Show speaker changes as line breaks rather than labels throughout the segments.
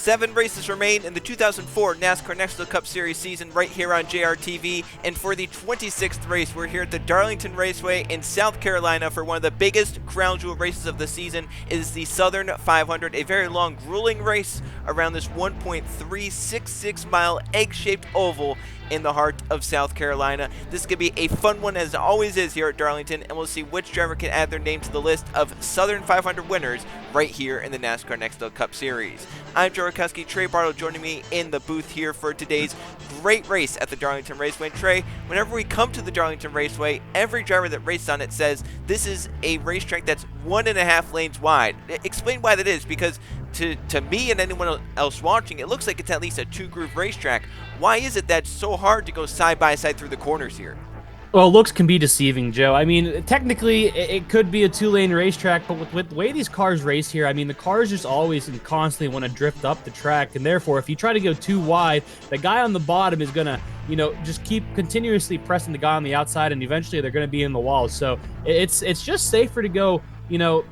7 races remain in the 2004 NASCAR Next Level Cup Series season right here on JRTV, and for the 26th race, we're here at the Darlington Raceway in South Carolina for one of the biggest crown jewel races of the season. It is the Southern 500, a very long, grueling race around this 1.366 mile egg-shaped oval in the heart of South Carolina. This could be a fun one, as it always is here at Darlington, and we'll see which driver can add their name to the list of Southern 500 winners right here in the NASCAR Next Level Cup Series. I'm Joe Rakowski. Trey Bartle joining me in the booth here for today's great race at the Darlington Raceway. Trey, whenever we come to the Darlington Raceway, every driver that races on it says this is a racetrack that's 1.5 lanes wide. Explain why that is, because to me and anyone else watching, it looks like it's at least a 2-groove racetrack. Why is it that it's so hard to go side by side through the corners here?
Well, looks can be deceiving, Joe. I mean, technically, it could be a 2-lane racetrack, but with the way these cars race here, I mean, the cars just always and constantly want to drift up the track, and therefore, if you try to go too wide, the guy on the bottom is going to, just keep continuously pressing the guy on the outside, and eventually they're going to be in the wall. So it's just safer to go,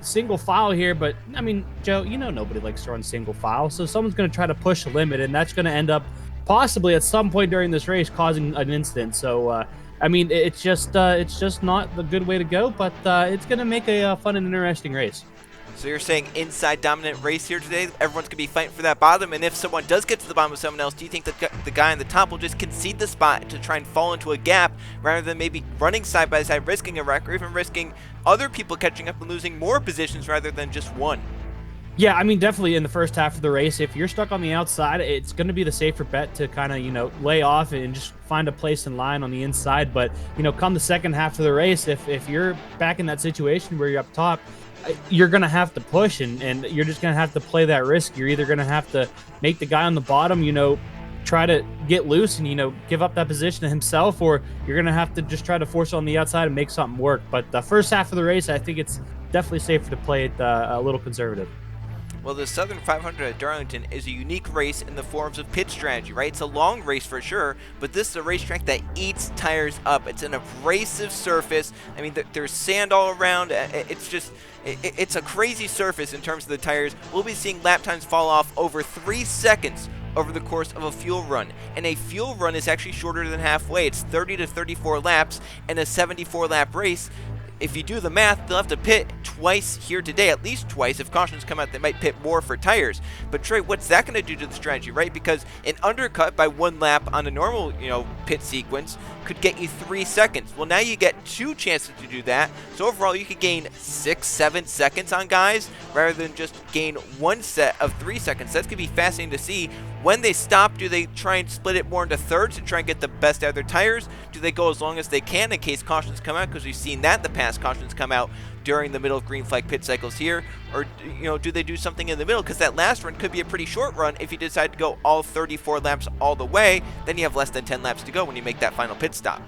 single file here. But, I mean, Joe, nobody likes to run single file, so someone's going to try to push the limit, and that's going to end up possibly at some point during this race causing an incident. So, I mean, it's just not the good way to go, but it's going to make a fun and interesting race.
So you're saying inside dominant race here today? Everyone's going to be fighting for that bottom, and if someone does get to the bottom of someone else, do you think that the guy on the top will just concede the spot to try and fall into a gap rather than maybe running side by side, risking a wreck, or even risking other people catching up and losing more positions rather than just one?
Yeah, I mean, definitely in the first half of the race, if you're stuck on the outside, it's going to be the safer bet to kind of, lay off and just find a place in line on the inside. But, come the second half of the race, if you're back in that situation where you're up top, you're going to have to push, and you're just going to have to play that risk. You're either going to have to make the guy on the bottom, try to get loose and, give up that position to himself, or you're going to have to just try to force it on the outside and make something work. But the first half of the race, I think it's definitely safer to play it a little conservative.
Well, the Southern 500 at Darlington is a unique race in the forms of pit strategy, right? It's a long race for sure, but this is a racetrack that eats tires up. It's an abrasive surface. I mean, there's sand all around. It's a crazy surface in terms of the tires. We'll be seeing lap times fall off over 3 seconds over the course of a fuel run. And a fuel run is actually shorter than halfway. It's 30 to 34 laps in a 74-lap race. If you do the math, they'll have to pit twice here today, at least twice. If cautions come out, they might pit more for tires. But Trey, what's that going to do to the strategy, right? Because an undercut by 1 lap on a normal, pit sequence could get you 3 seconds. Well, now you get 2 chances to do that. So overall, you could gain 6-7 seconds on guys rather than just gain 1 set of 3 seconds. That's going to be fascinating to see. When they stop, do they try and split it more into thirds and try and get the best out of their tires? Do they go as long as they can in case cautions come out? Because we've seen that in the past. Cautions come out during the middle of green flag pit cycles here. Or, do they do something in the middle? Because that last run could be a pretty short run. If you decide to go all 34 laps all the way, then you have less than 10 laps to go when you make that final pit stop.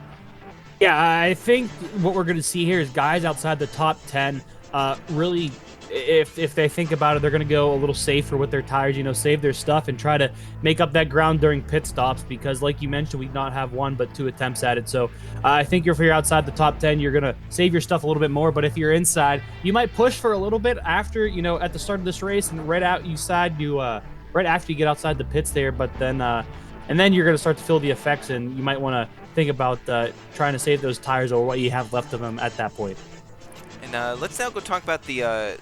Yeah, I think what we're going to see here is guys outside the top 10 really, if they think about it, they're going to go a little safer with their tires, save their stuff and try to make up that ground during pit stops, because like you mentioned, we not have 1 but 2 attempts at it. So I think if you're outside the top 10, you're going to save your stuff a little bit more. But if you're inside, you might push for a little bit after, at the start of this race, and right after you get outside the pits there. But then and then you're going to start to feel the effects, and you might want to think about trying to save those tires or what you have left of them at that point.
And let's now go talk about the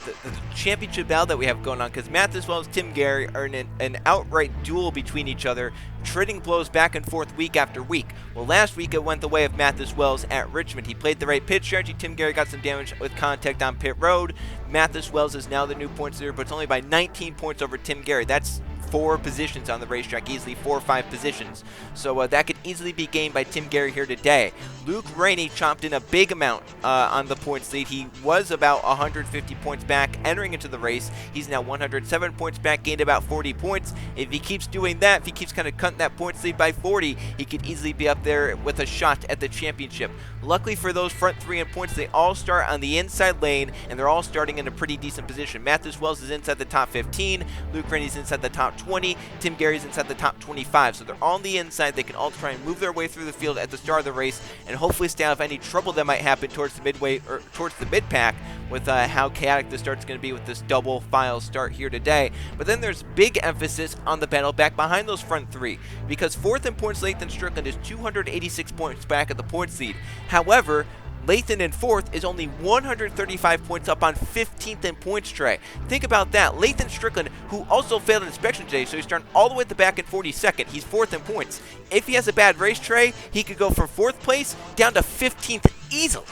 championship battle that we have going on, because Matt as well as Tim Gary are in an outright duel between each other, trading blows back and forth week after week. Well, last week it went the way of Mathis Wells at Richmond. He played the right pit strategy. Tim Gary got some damage with contact on pit road. Mathis Wells is now the new points leader, but it's only by 19 points over Tim Gary. That's 4 positions on the racetrack, easily 4 or 5 positions. So that could easily be gained by Tim Gary here today. Luke Rainey chopped in a big amount on the points lead. He was about 150 points back entering into the race. He's now 107 points back, gained about 40 points. If he keeps doing that, if he keeps kind of cutting that points lead by 40, he could easily be up there with a shot at the championship. Luckily for those front 3 in points, they all start on the inside lane, and they're all starting in a pretty decent position. Mathis Wells is inside the top 15. Luke Rainey's inside the top 20. Tim Gary's inside the top 25. So they're all on the inside. They can all try and move their way through the field at the start of the race and hopefully stay out of any trouble that might happen towards the midway or towards the mid pack with how chaotic the start's going to be with this double file start here today. But then there's big emphasis on the battle back behind those front three, because fourth in points, Lathan Strickland is 286 points back at the points lead. However, Lathan in fourth is only 135 points up on 15th in points, Trey. Think about that. Lathan Strickland, who also failed an inspection today, so he's starting all the way at the back in 42nd. He's fourth in points. If he has a bad race, Trey, he could go from fourth place down to 15th easily.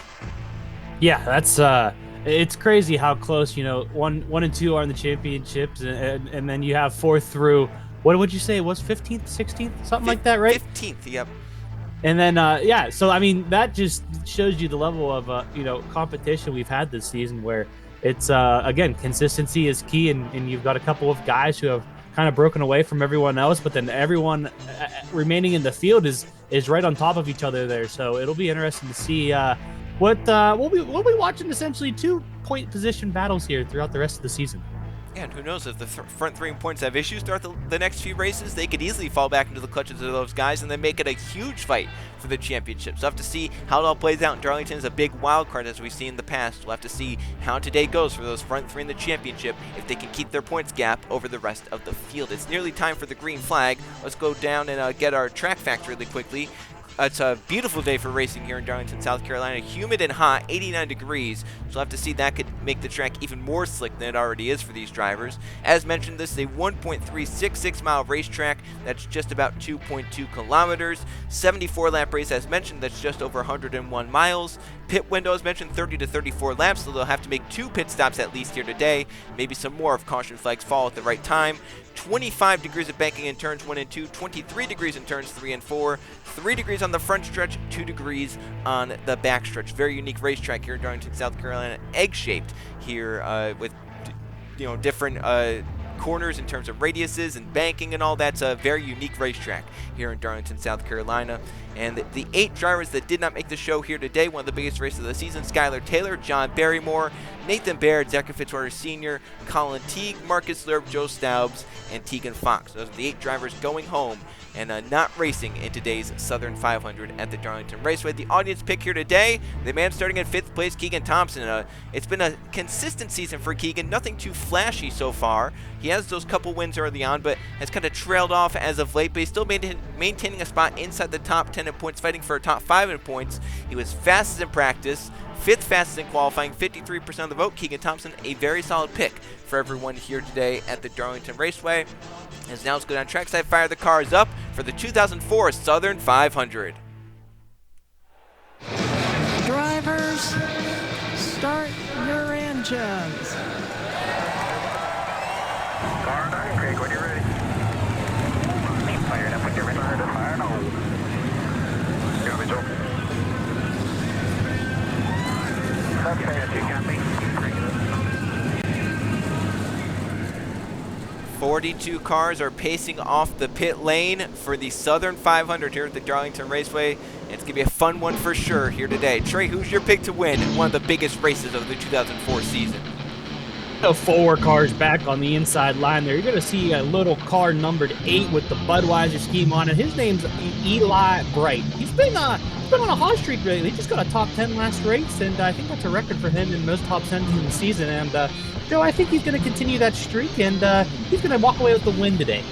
Yeah, that's it's crazy how close, you know, one and two are in the championships, and then you have fourth through, what would you say it was, 15th, 16th, something like that, right?
15th, yep.
And then, yeah, so I mean, that just shows you the level of, you know, competition we've had this season, where it's, again, consistency is key, and you've got a couple of guys who have kind of broken away from everyone else, but then everyone remaining in the field is right on top of each other there. So it'll be interesting to see what we'll be watching, essentially 2-point position battles here throughout the rest of the season.
Yeah, and who knows, if the front three points have issues throughout the next few races, they could easily fall back into the clutches of those guys and then make it a huge fight for the championship. So we'll have to see how it all plays out. Darlington is a big wild card, as we've seen in the past. We'll have to see how today goes for those front three in the championship, if they can keep their points gap over the rest of the field. It's nearly time for the green flag. Let's go down and get our track facts really quickly. It's a beautiful day for racing here in Darlington, South Carolina. Humid and hot, 89 degrees. So we'll have to see, that could make the track even more slick than it already is for these drivers. As mentioned, this is a 1.366 mile racetrack. That's just about 2.2 kilometers. 74 lap race, as mentioned, that's just over 101 miles. Pit window, as mentioned, 30 to 34 laps, so they'll have to make 2 pit stops at least here today. Maybe some more if caution flags fall at the right time. 25 degrees of banking in turns 1 and 2, 23 degrees in turns 3 and 4, 3 degrees on the front stretch, 2 degrees on the back stretch. Very unique racetrack here in Darlington, South Carolina. Egg-shaped here with, you know, different corners in terms of radiuses and banking and all. That's a very unique racetrack here in Darlington, South Carolina. And the 8 drivers that did not make the show here today, one of the biggest races of the season: Skylar Taylor, John Barrymore, Nathan Baird, Zachary Fitzwater Sr., Colin Teague, Marcus Lerb, Joe Staubs, and Tegan Fox. Those are the 8 drivers going home and not racing in today's Southern 500 at the Darlington Raceway. The audience pick here today, the man starting in 5th place, Keegan Thompson. It's been a consistent season for Keegan, nothing too flashy so far. He has those couple wins early on, but has kind of trailed off as of late, but he's still maintaining a spot inside the top 10 in points, fighting for a top 5 in points. He was fastest in practice, 5th fastest in qualifying, 53% of the vote. Keegan Thompson, a very solid pick for everyone here today at the Darlington Raceway. As now let's go down trackside, fire the cars up for the 2004 Southern 500.
Drivers, start your engines.
Car 9, Craig, when you're ready. Fired up when you're ready. Fired up, fire no. Copy, Joe. Okay, you got me.
42 cars are pacing off the pit lane for the Southern 500 here at the Darlington Raceway. And it's going to be a fun one for sure here today. Trey, who's your pick to win one of the biggest races of the 2004 season?
4 cars back on the inside line there. You're going to see a little car numbered 8 with the Budweiser scheme on it. His name's Eli Bright. He's been on a hot streak lately. He just got a top 10 last race, and I think that's a record for him in most top 10s in the season. And Joe, I think he's going to continue that streak, and he's going to walk away with the win today.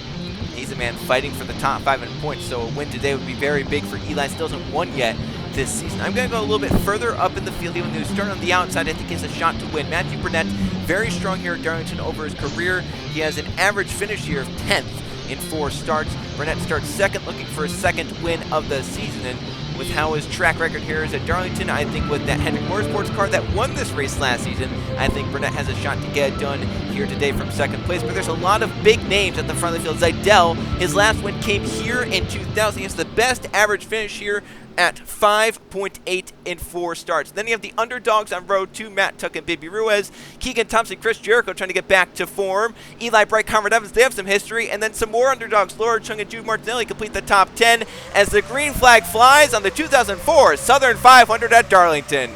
He's a man fighting for the top 5 in points, so a win today would be very big for Eli. Still hasn't won yet this season. I'm going to go a little bit further up in the field. Even though he's starting on the outside, I think he has a shot to win. Matthew Burnett, very strong here at Darlington over his career. He has an average finish here of 10th in 4 starts. Burnett starts second, looking for his second win of the season. And with how his track record here is at Darlington, I think with that Hendrick Motorsports car that won this race last season, I think Burnett has a shot to get it done here today from second place. But there's a lot of big names at the front of the field. Zidell, his last win came here in 2000. He has the best average finish here at 5.8 in 4 starts. Then you have the underdogs on row 2, Matt Tuck and Baby Ruiz, Keegan Thompson, Chris Jericho trying to get back to form, Eli Bright, Conrad Evans, they have some history, and then some more underdogs. Laura Chung and Jude Martinelli complete the top 10 as the green flag flies on the 2004 Southern 500 at Darlington.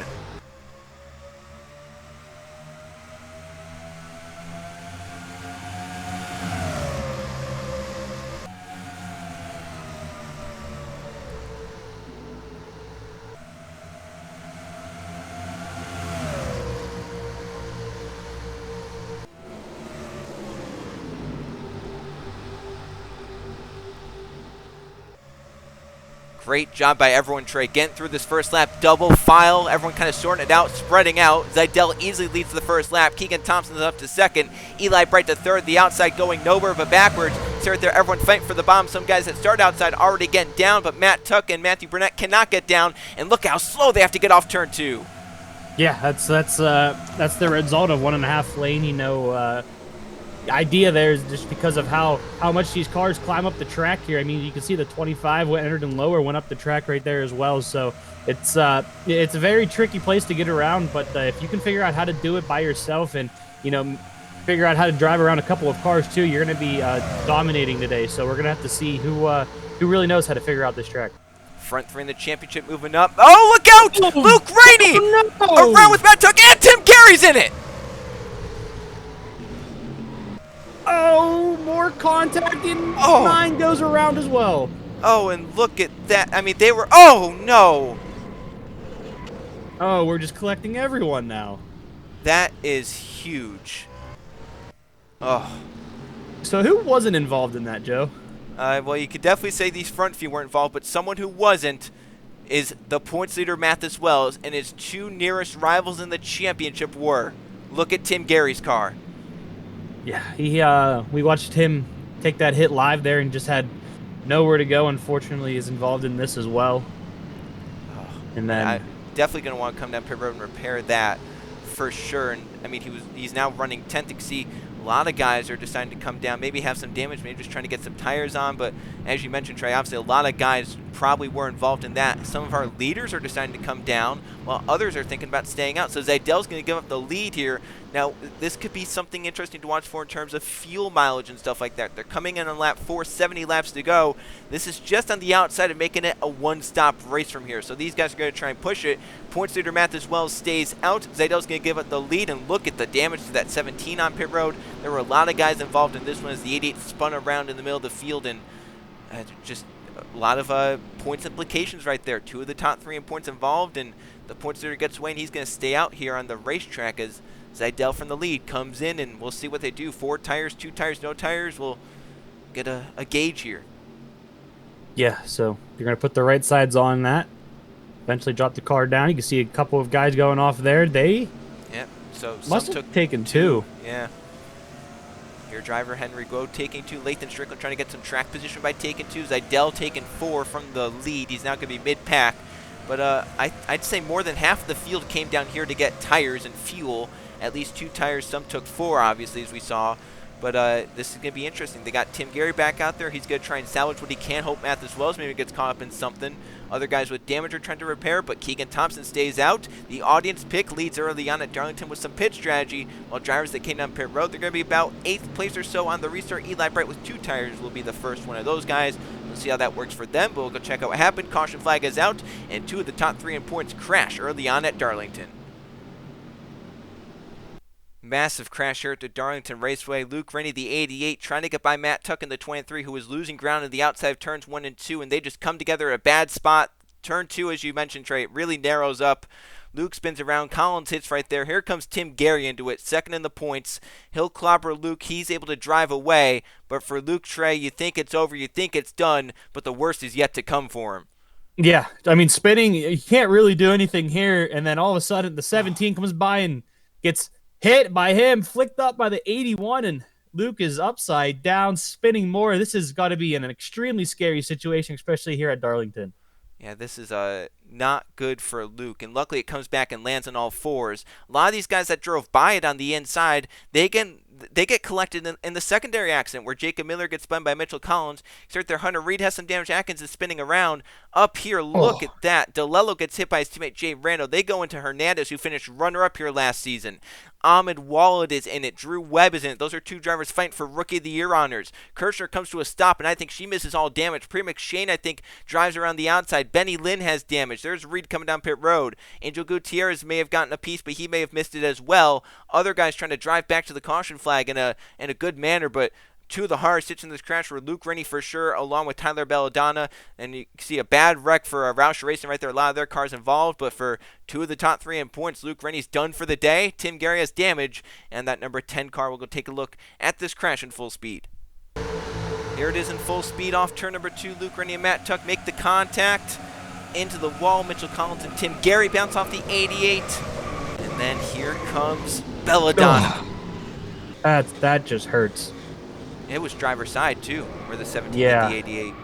Great job by everyone, Trey. Getting through this first lap, double file. Everyone kind of sorting it out, spreading out. Zidell easily leads the first lap. Keegan Thompson is up to second. Eli Bright to third. The outside going nowhere but backwards. So right there, everyone fighting for the bomb. Some guys that start outside already getting down, but Matt Tuck and Matthew Burnett cannot get down. And look how slow they have to get off turn 2.
Yeah, that's the result of 1.5 lane. Idea there is just because of how much these cars climb up the track here. I mean, you can see the 25 entered and lower went up the track right there as well. So it's a very tricky place to get around. But if you can figure out how to do it by yourself and figure out how to drive around a couple of cars too, you're going to be dominating today. So we're going to have to see who really knows how to figure out this track.
Front 3 in the championship moving up. Oh, look out! Luke Rainey around with Matt Tuck, and Tim Gary's in it.
Oh, more contact, and 9 goes around as well.
Oh, and look at that. I mean, they were... Oh, no.
Oh, we're just collecting everyone now.
That is huge. Oh.
So who wasn't involved in that, Joe?
Well, you could definitely say these front few weren't involved, but someone who wasn't is the points leader, Mathis Wells, and his 2 nearest rivals in the championship were. Look at Tim Gary's car.
Yeah, we watched him take that hit live there and just had nowhere to go. Unfortunately, is involved in this as well.
Oh,
and then
I'm definitely going to want to come down pit road and repair that for sure. And I mean, he's now running 10th. You can see a lot of guys are deciding to come down, maybe have some damage, maybe just trying to get some tires on. But as you mentioned, Trey, obviously a lot of guys probably were involved in that. Some of our leaders are deciding to come down, while others are thinking about staying out. So Zidell's going to give up the lead here. Now, this could be something interesting to watch for in terms of fuel mileage and stuff like that. They're coming in on lap 4, 70 laps to go. This is just on the outside of making it a one-stop race from here. So these guys are going to try and push it. Points leader Mathis Wells stays out. Zidell's going to give up the lead, and look at the damage to that 17 on pit road. There were a lot of guys involved in this one as the 88 spun around in the middle of the field, and just a lot of points implications right there. 2 of the top 3 in points involved, and the points leader gets away, and he's going to stay out here on the racetrack as Zidell from the lead comes in, and we'll see what they do. 4 tires, 2 tires, no tires. We'll get a gauge here.
Yeah, so you're going to put the right sides on that. Eventually drop the car down. You can see a couple of guys going off there. They
so
must have taken 2.
Yeah. Your driver, Henry Guo, taking 2. Lathan Strickland trying to get some track position by taking 2. Zidell taking 4 from the lead. He's now going to be mid-pack. But I'd say more than half of the field came down here to get tires and fuel. At least 2 tires. Some took 4, obviously, as we saw. But this is going to be interesting. They got Tim Gary back out there. He's going to try and salvage what he can. Hope Mathis Wells maybe gets caught up in something. Other guys with damage are trying to repair, but Keegan Thompson stays out. The audience pick leads early on at Darlington with some pit strategy, while drivers that came down pit road, they're going to be about 8th place or so on the restart. Eli Bright with 2 tires will be the first one of those guys. We'll see how that works for them, but we'll go check out what happened. Caution flag is out, and 2 of the top 3 in points crash early on at Darlington. Massive crash here at the Darlington Raceway. Luke Rennie, the 88, trying to get by Matt Tuck in the 23, who was losing ground in the outside of turns 1 and 2, and they just come together at a bad spot. Turn 2, as you mentioned, Trey, it really narrows up. Luke spins around. Collins hits right there. Here comes Tim Gary into it, second in the points. He'll clobber Luke. He's able to drive away. But for Luke, Trey, you think it's over, you think it's done, but the worst is yet to come for him.
Yeah, I mean, spinning, you can't really do anything here, and then all of a sudden the 17 comes by and gets hit by him, flicked up by the 81, and Luke is upside down, spinning more. This has got to be an extremely scary situation, especially here at Darlington.
Yeah, this is not good for Luke, and luckily it comes back and lands on all 4s. A lot of these guys that drove by it on the inside, they get collected in the secondary accident where Jacob Miller gets spun by Mitchell Collins. Start there, Hunter Reed has some damage. Atkins is spinning around. Up here, look at that. DeLello gets hit by his teammate Jay Rando. They go into Hernandez, who finished runner-up here last season. Ahmed Wallet is in it. Drew Webb is in it. Those are 2 drivers fighting for Rookie of the Year honors. Kirshner comes to a stop, and I think she misses all damage. Pri McShane, I think, drives around the outside. Benny Lynn has damage. There's Reed coming down pit road. Angel Gutierrez may have gotten a piece, but he may have missed it as well. Other guys trying to drive back to the caution flag in a good manner, but 2 of the hardest hits in this crash were Luke Rennie for sure, along with Tyler Belladonna. And you see a bad wreck for Roush Racing right there. A lot of their cars involved, but for 2 of the top 3 in points, Luke Rennie's done for the day. Tim Gary has damage, and that number 10 car will go take a look at this crash in full speed. Here it is in full speed off turn number 2. Luke Rennie and Matt Tuck make the contact into the wall. Mitchell Collins and Tim Gary bounce off the 88. And then here comes Belladonna.
That just hurts.
It was driver's side too, where the 17
Yeah.
and the 88.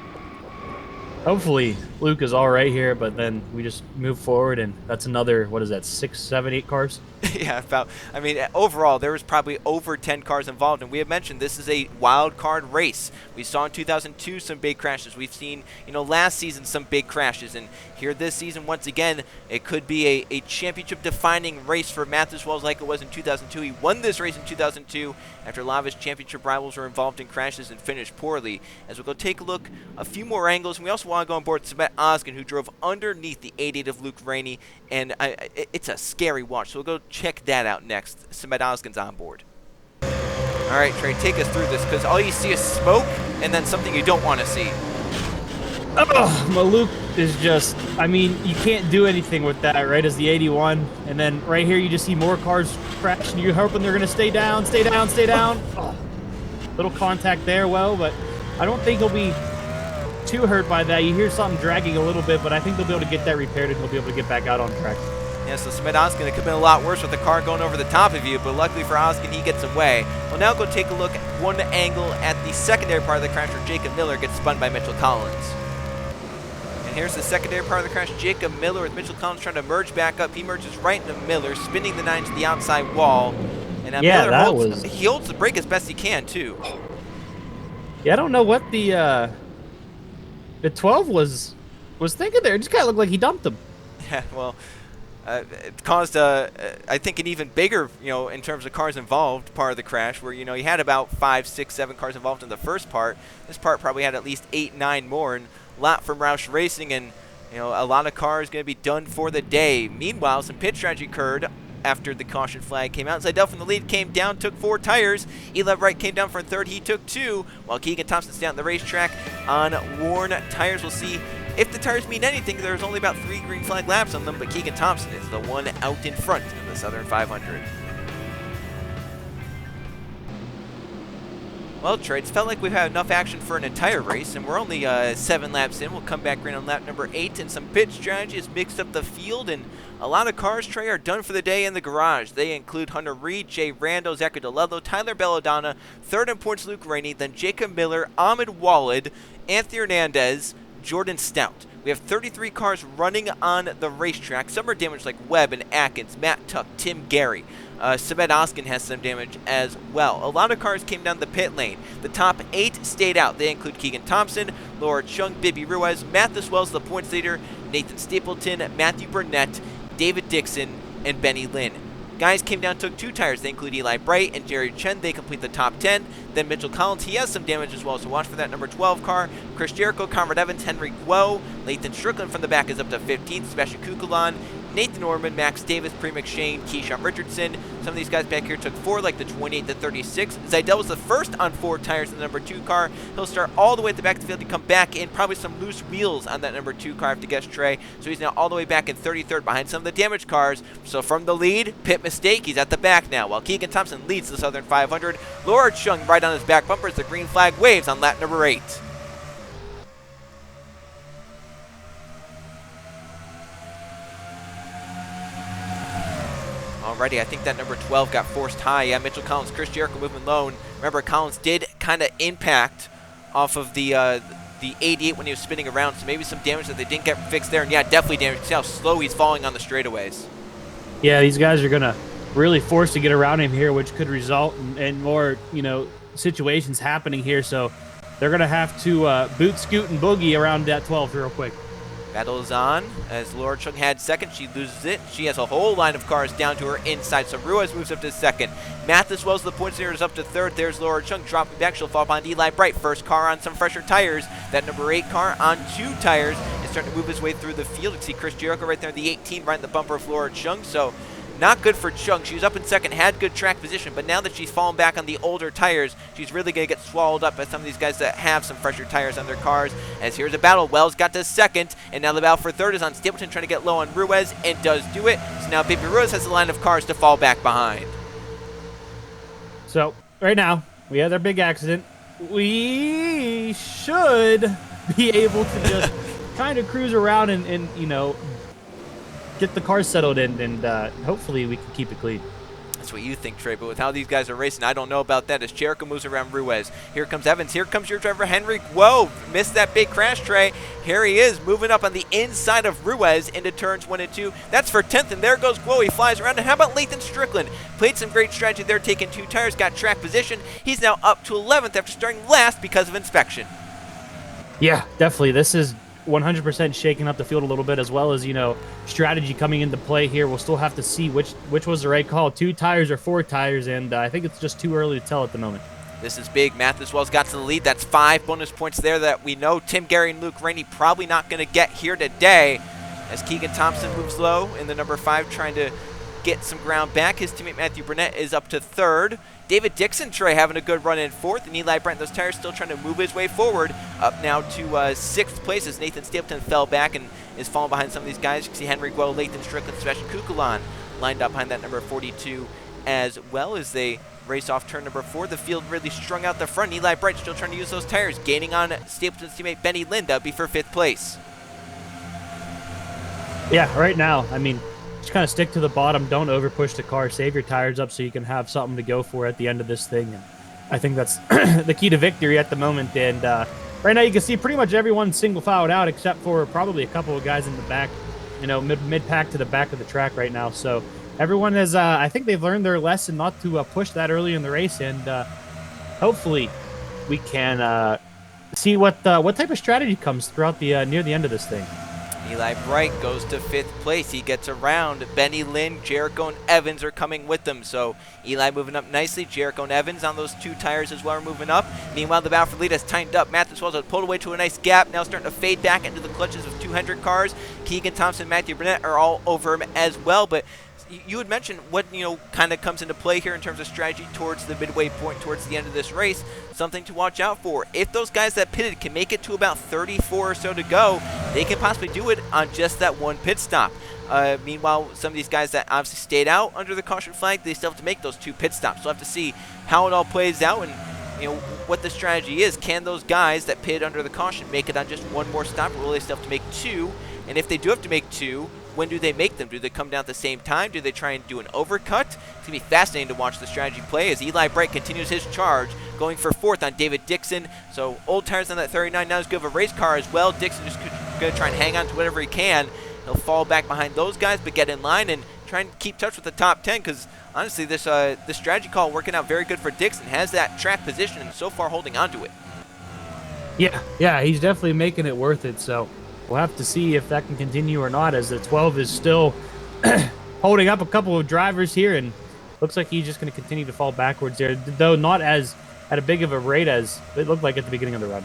Hopefully Luke is all right here, but then we just move forward, and that's another, what is that, 6, 7, 8 cars?
Yeah, I mean, overall, there was probably over 10 cars involved, and we have mentioned this is a wild card race. We saw in 2002 some big crashes. We've seen, last season some big crashes, and here this season, once again, it could be a championship-defining race for Mathews Wells like it was in 2002. He won this race in 2002 after a lot of his championship rivals were involved in crashes and finished poorly. As we'll go take a look, a few more angles, and we also want to go on board Sebet Oskin, who drove underneath the 88 of Luke Rainey, and it's a scary watch, so we'll go check that out next. Sebet Oskin's on board. All right, Trey, take us through this, because all you see is smoke and then something you don't want to see.
Oh, Luke is just, I mean, you can't do anything with that, right, as the 81. And then right here, you just see more cars crash, and you're hoping they're going to stay down, stay down, stay down. Oh, little contact there, well, but I don't think he'll be too hurt by that. You hear something dragging a little bit, but I think they'll be able to get that repaired, and he'll be able to get back out on track.
Yeah, so Sebet Oskin, it could have been a lot worse with the car going over the top of you, but luckily for Oskin, he gets away. We'll now go take a look at one angle at the secondary part of the crash where Jacob Miller gets spun by Mitchell Collins. And here's the secondary part of the crash. Jacob Miller with Mitchell Collins trying to merge back up. He merges right into Miller, spinning the 9 to the outside wall. And now
Yeah,
Miller holds the brake as best he can, too.
Yeah, I don't know what the 12 was thinking there. It just kind of looked like he dumped him.
Yeah, well, it caused, I think, an even bigger, in terms of cars involved, part of the crash, where, you had about 5, 6, 7 cars involved in the first part. This part probably had at least 8, 9 more, and a lot from Roush Racing, and, a lot of cars going to be done for the day. Meanwhile, some pit strategy occurred after the caution flag came out. Seidel from the lead came down, took 4 tires. Eli Wright came down for a third. He took 2, while Keegan Thompson stayed on the racetrack on worn tires. We'll see if the tires mean anything. There's only about 3 green flag laps on them, but Keegan Thompson is the one out in front of the Southern 500. Well, Trey, it's felt like we've had enough action for an entire race, and we're only 7 laps in. We'll come back green on lap number 8, and some pit strategy has mixed up the field, and a lot of cars, Trey, are done for the day in the garage. They include Hunter Reed, Jay Rando, Zachary DeLello, Tyler Belladonna, third in points Luke Rainey, then Jacob Miller, Ahmed Walid, Anthony Hernandez, Jordan Stout. We have 33 cars running on the racetrack. Some are damaged like Webb and Atkins, Matt Tuck, Tim Gary. Sebet Oskin has some damage as well. A lot of cars came down the pit lane. The top 8 stayed out. They include Keegan Thompson, Laura Chung, Bibby Ruiz, Mathews Wells, the points leader, Nathan Stapleton, Matthew Burnett, David Dixon, and Benny Lynn. Guys came down, took 2 tires. They include Eli Bright and Jerry Chen. They complete the top 10. Then Mitchell Collins, he has some damage as well, so watch for that number 12 car. Chris Jericho, Conrad Evans, Henry Guo. Lathan Strickland from the back is up to 15th. Sebastian Kukulon, Nathan Orman, Max Davis, Pre McShane, Keyshawn Richardson. Some of these guys back here took 4, like the 28 to 36. Zaidel was the first on 4 tires in the number 2 car. He'll start all the way at the back of the field to come back in. Probably some loose wheels on that number 2 car, I have to guess, Trey. So he's now all the way back in 33rd behind some of the damaged cars. So from the lead, pit mistake, he's at the back now. While Keegan Thompson leads the Southern 500. Laura Chung right on his back bumper as the green flag waves on lap number 8. Alrighty, I think that number 12 got forced high. Yeah, Mitchell Collins, Chris Jericho moving low. Remember, Collins did kind of impact off of the 88 when he was spinning around, so maybe some damage that they didn't get fixed there. And yeah, definitely damage. See how slow he's falling on the straightaways.
Yeah, these guys are going to really force to get around him here, which could result in more, situations happening here. So they're going to have to boot, scoot, and boogie around that 12 real quick.
Battle is on as Laura Chung had second. She loses it. She has a whole line of cars down to her inside. So Ruiz moves up to second. Mathews Wells, the points leader, is up to third. There's Laura Chung dropping back. She'll fall behind Eli Bright. First car on some fresher tires. That number 8 car on 2 tires is starting to move his way through the field. You can see Chris Jericho right there in the 18 right in the bumper of Laura Chung. So not good for Chung. She was up in second, had good track position, but now that she's fallen back on the older tires, she's really going to get swallowed up by some of these guys that have some fresher tires on their cars. As here's a battle. Wells got to second, and now the battle for third is on Stapleton trying to get low on Ruiz, and does do it. So now Baby Ruiz has a line of cars to fall back behind.
So right now, we had our big accident. we should be able to just kind of cruise around and you know, get the car settled in, and hopefully we can keep it clean.
That's what you think, Trey, but with how these guys are racing, I don't know about that as Jericho moves around Ruiz. Here comes Evans. Here comes your driver, Henry. Whoa, missed that big crash, Trey. Here he is, moving up on the inside of Ruiz into turns 1 and 2. That's for 10th, and there goes Guo. He flies around. And how about Lathan Strickland? Played some great strategy there, taking 2 tires, got track position. He's now up to 11th after starting last because of inspection.
Yeah, definitely. This is 100% shaking up the field a little bit, as well as, you know, strategy coming into play here. We'll still have to see which was the right call, 2 tires or 4 tires, and I think it's just too early to tell at the moment.
This is big. Matheswell's got to the lead. That's 5 bonus points there that we know Tim Gary and Luke Rainey probably not going to get here today, as Keegan Thompson moves low in the number 5, trying to get some ground back. His teammate Matthew Burnett is up to 3rd. David Dixon, Trey, having a good run in 4th, and Eli Brent, those tires still trying to move his way forward, up now to 6th place as Nathan Stapleton fell back and is falling behind some of these guys. You can see Henry Guo, Lathan Strickland, Sebastian Kukulan lined up behind that number 42 as well as they race off turn number 4. The field really strung out the front. Eli Bright still trying to use those tires, gaining on Stapleton's teammate Benny Linda, be for 5th place.
Yeah, right now, I mean, just kind of stick to the bottom. Don't over push the car. Save your tires up so you can have something to go for at the end of this thing. And I think that's the key to victory at the moment. And right now you can see pretty much everyone single filed out except for probably a couple of guys in the back, you know, mid-pack to the back of the track right now. So everyone has, I think they've learned their lesson not to push that early in the race. And hopefully we can see what type of strategy comes throughout the near the end of this thing.
Eli Bright goes to 5th place. He gets around. Benny Lynn, Jericho, and Evans are coming with them. So Eli moving up nicely. Jericho and Evans on those 2 tires as well are moving up. Meanwhile, the battle for lead has tightened up. Matheswell's pulled away to a nice gap. Now starting to fade back into the clutches of 200 cars. Keegan Thompson, Matthew Burnett are all over him as well. But you had mentioned what, you know, kind of comes into play here in terms of strategy towards the midway point, towards the end of this race. Something to watch out for. If those guys that pitted can make it to about 34 or so to go, they can possibly do it on just that 1 pit stop. Meanwhile, some of these guys that obviously stayed out under the caution flag, they still have to make those 2 pit stops. So we'll have to see how it all plays out and, you know, what the strategy is. Can those guys that pitted under the caution make it on just 1 more stop, or will they still have to make 2? And if they do have to make 2, when do they make them? Do they come down at the same time? Do they try and do an overcut? It's going to be fascinating to watch the strategy play as Eli Bright continues his charge, going for 4th on David Dixon. So old tires on that 39 now is good of a race car as well. Dixon just going to try and hang on to whatever he can. He'll fall back behind those guys, but get in line and try and keep touch with the top 10, because honestly, this strategy call working out very good for Dixon. Has that track position and so far holding on to it.
Yeah, he's definitely making it worth it. So we'll have to see if that can continue or not, as the 12 is still holding up a couple of drivers here, and looks like he's just going to continue to fall backwards there, though not as at a big of a rate as it looked like at the beginning of the run.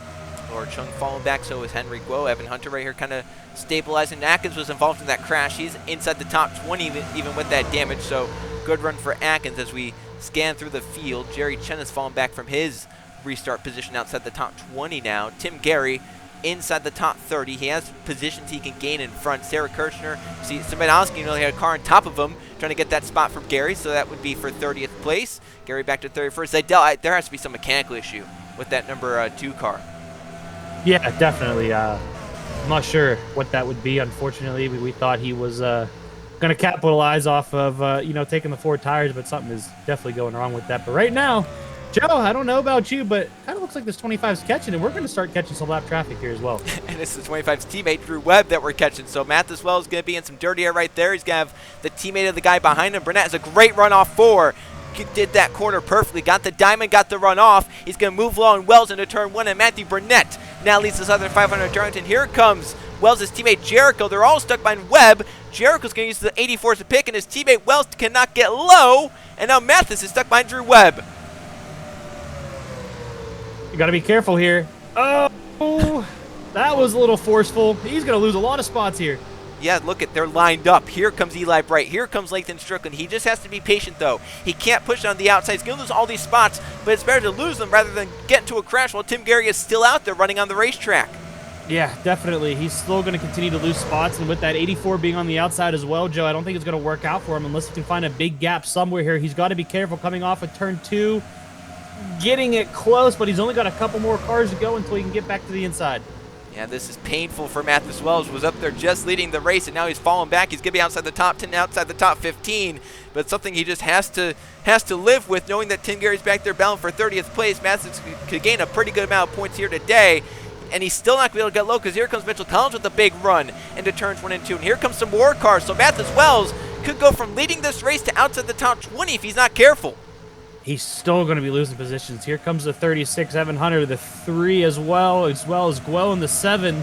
Laura Chung falling back, so is Henry Guo. Evan Hunter right here kind of stabilizing. Atkins was involved in that crash. He's inside the top 20 even with that damage, so good run for Atkins as we scan through the field. Jerry Chen has fallen back from his restart position outside the top 20 now. Tim Gary inside the top 30. He has positions he can gain in front. Sarah Kirchner, see Simonowski, you know, he had a car on top of him trying to get that spot from Gary, so that would be for 30th place. Gary back to 31st. There has to be some mechanical issue with that number 2 car.
Yeah, definitely. I'm not sure what that would be. Unfortunately, we thought he was going to capitalize off of, you know, taking the 4 tires, but something is definitely going wrong with that. But right now, Joe, I don't know about you, but kind of looks like this 25's catching, and we're going to start catching some lap traffic here as well. And
this is 25's teammate, Drew Webb, that we're catching. So Matheswell is going to be in some dirty air right there. He's going to have the teammate of the guy behind him. Burnett has a great run off 4. Did that corner perfectly. Got the diamond, got the run off. He's going to move low and Wells into turn 1, and Matthew Burnett now leads the Southern 500 Darlington. Here comes Wells' teammate Jericho. They're all stuck behind Webb. Jericho's going to use the 84 to pick, and his teammate Wells cannot get low. And now Mathis is stuck behind Drew Webb.
You got to be careful here. Oh, that was a little forceful. He's going to lose a lot of spots here.
Yeah, look they're lined up. Here comes Eli Bright. Here comes Lathan Strickland. He just has to be patient, though. He can't push on the outside. He's going to lose all these spots, but it's better to lose them rather than get into a crash while Tim Gary is still out there running on the racetrack.
Yeah, definitely. He's still going to continue to lose spots, and with that 84 being on the outside as well, Joe, I don't think it's going to work out for him unless he can find a big gap somewhere here. He's got to be careful coming off of turn 2. getting it close, but he's only got a couple more cars to go until he can get back to the inside.
Yeah, this is painful for Mathis Wells. Was up there just leading the race, and now he's falling back. He's going to be outside the top 10, outside the top 15, but it's something he just has to live with, knowing that Tim Gary's back there battling for 30th place. Mathis could gain a pretty good amount of points here today, and he's still not going to be able to get low because here comes Mitchell Collins with a big run into turns 1 and 2, and here comes some more cars. So Mathis Wells could go from leading this race to outside the top 20 if he's not careful.
He's still going to be losing positions. Here comes the 36, Evan Hunter, the 3 as well as Guo in the 7.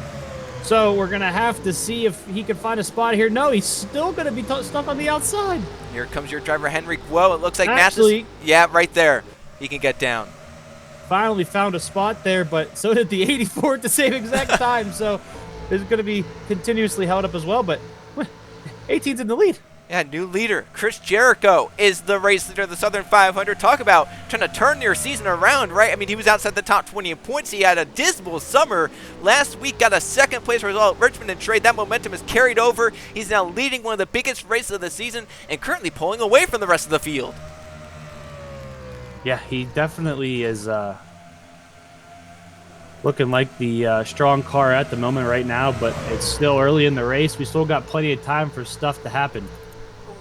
So we're going to have to see if he can find a spot here. No, he's still going to be stuck on the outside.
Here comes your driver, Henry Guo. It looks like
Actually,
Mathis. Yeah, right there. He can get down.
Finally found a spot there, but so did the 84 at the same exact time. So it's going to be continuously held up as well. But 18's in the lead.
Yeah, new leader. Chris Jericho is the race leader of the Southern 500. Talk about trying to turn your season around, right? I mean, he was outside the top 20 in points. He had a dismal summer. Last week got a second place result at Richmond and Trade. That momentum is carried over. He's now leading one of the biggest races of the season and currently pulling away from the rest of the field.
Yeah, he definitely is looking like the strong car at the moment right now, but it's still early in the race. We still got plenty of time for stuff to happen.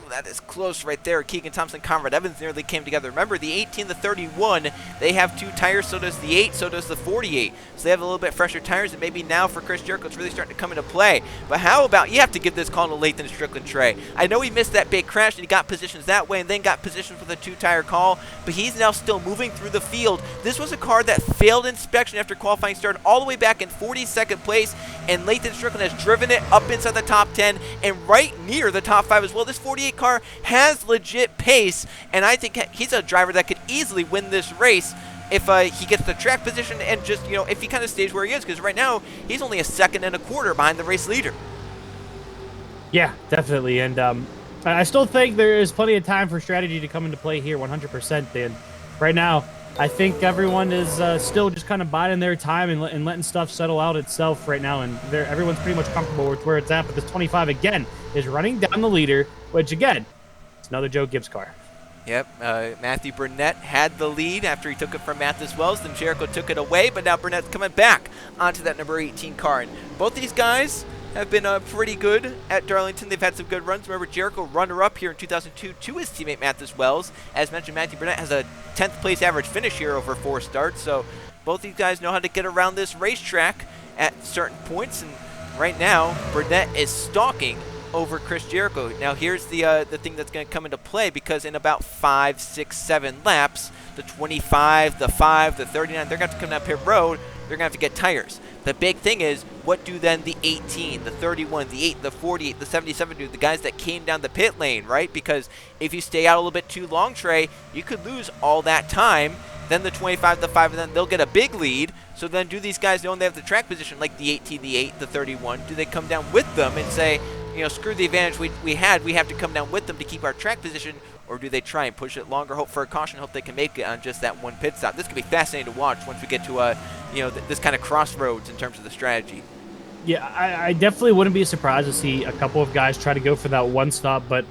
That is close right there. Keegan Thompson, Conrad Evans nearly came together. Remember, the 18, the 31, they have 2 tires, so does the 8, so does the 48. So they have a little bit fresher tires, and maybe now for Chris Jericho, it's really starting to come into play. But how about, you have to give this call to Lathan Strickland, Trey. I know he missed that big crash, and he got positions that way, and then got positions with a 2-tire call, but he's now still moving through the field. This was a car that failed inspection after qualifying started all the way back in 42nd place, and Lathan Strickland has driven it up inside the top 10 and right near the top 5 as well. This 48 car has legit pace, and I think he's a driver that could easily win this race if he gets the track position and just, you know, if he kind of stays where he is, because right now he's only a 2.25 seconds behind the race leader.
Yeah, definitely, and I still think there is plenty of time for strategy to come into play here 100%. And right now, I think everyone is still just kind of biding their time and letting stuff settle out itself right now, and everyone's pretty much comfortable with where it's at. But this 25, again, is running down the leader, which, again, it's another Joe Gibbs car.
Yep, Matthew Burnett had the lead after he took it from Mathis Wells. Then Jericho took it away, but now Burnett's coming back onto that number 18 car. And both these guys have been pretty good at Darlington. They've had some good runs. Remember, Jericho runner-up here in 2002 to his teammate Mathis Wells. As mentioned, Matthew Burnett has a 10th place average finish here over 4 starts. So both these guys know how to get around this racetrack at certain points. And right now, Burnett is stalking over Chris Jericho. Now here's the thing that's going to come into play, because in about 5, 6, 7 laps, the 25, the 5, the 39, they're going to have to come down pit road. They're going to have to get tires. The big thing is, what do then the 18, the 31, the 8, the 48, the 77 do? The guys that came down the pit lane, right? Because if you stay out a little bit too long, Trey, you could lose all that time. Then the 25, the 5, and then they'll get a big lead. So then do these guys know when they have the track position, like the 18, the 8, the 31, do they come down with them and say, you know, screw the advantage we had, we have to come down with them to keep our track position? Or do they try and push it longer, hope for a caution, hope they can make it on just that one pit stop? This could be fascinating to watch once we get to this kind of crossroads in terms of the strategy.
Yeah, I definitely wouldn't be surprised to see a couple of guys try to go for that one stop, but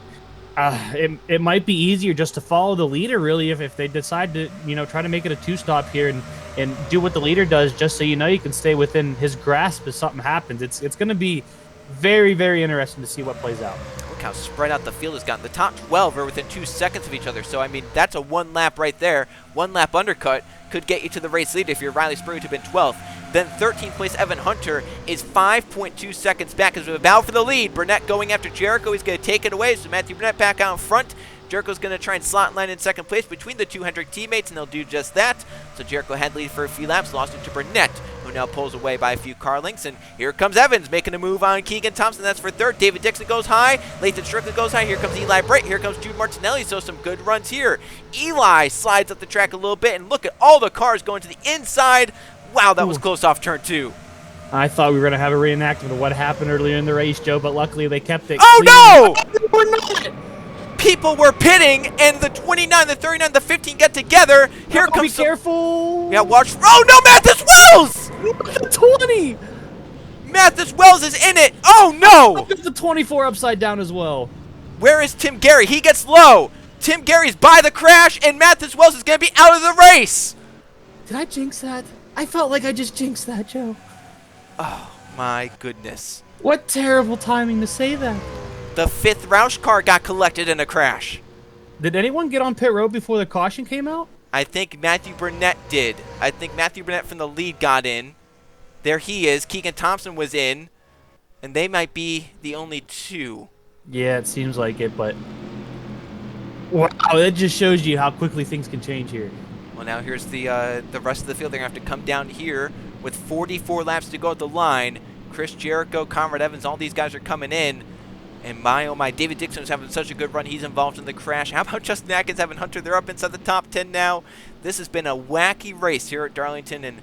it might be easier just to follow the leader, really, if they decide to, you know, try to make it a 2-stop here and do what the leader does, just so you know you can stay within his grasp if something happens. It's going to be very, very interesting to see what plays out.
Look how spread out the field has gotten. The top 12 are within 2 seconds of each other. So, I mean, that's a 1 lap right there. 1 lap undercut could get you to the race lead if you're Riley Spurrier, who'd been 12th. Then 13th place Evan Hunter is 5.2 seconds back as we battle for the lead. Burnett going after Jericho. He's going to take it away. So Matthew Burnett back out in front. Jericho's going to try and slot line in second place between the 2 Hendrick teammates, and they'll do just that. So Jericho had lead for a few laps, lost it to Burnett, who now pulls away by a few car lengths. And here comes Evans making a move on Keegan Thompson. That's for third. David Dixon goes high. Lathan Strickland goes high. Here comes Eli Bright. Here comes Jude Martinelli. So some good runs here. Eli slides up the track a little bit, and look at all the cars going to the inside. Wow, that was close off turn 2.
I thought we were going to have a reenactment of what happened earlier in the race, Joe, but luckily they kept it
Oh,
clean.
no! We're not! People were pitting, and the 29, the 39, the 15 get together. Here comes.
Be careful.
Yeah, watch. Oh no, Mathis Wells!
The 20.
Mathis Wells is in it. Oh no!
The 24 upside down as well.
Where is Tim Gary? He gets low. Tim Gary's by the crash, and Mathis Wells is going to be out of the race.
Did I jinx that? I felt like I just jinxed that, Joe.
Oh, my goodness.
What terrible timing to say that.
The 5th Roush car got collected in a crash.
Did anyone get on pit road before the caution came out?
I think Matthew Burnett did. I think Matthew Burnett from the lead got in. There he is. Keegan Thompson was in. And they might be the only 2.
Yeah, it seems like it, but... Wow, that just shows you how quickly things can change here.
Well, now here's the rest of the field. They're going to have to come down here with 44 laps to go at the line. Chris Jericho, Conrad Evans, all these guys are coming in. And my, oh my, David Dixon was having such a good run. He's involved in the crash. How about Justin Atkins having Hunter? They're up inside the top 10 now. This has been a wacky race here at Darlington. And,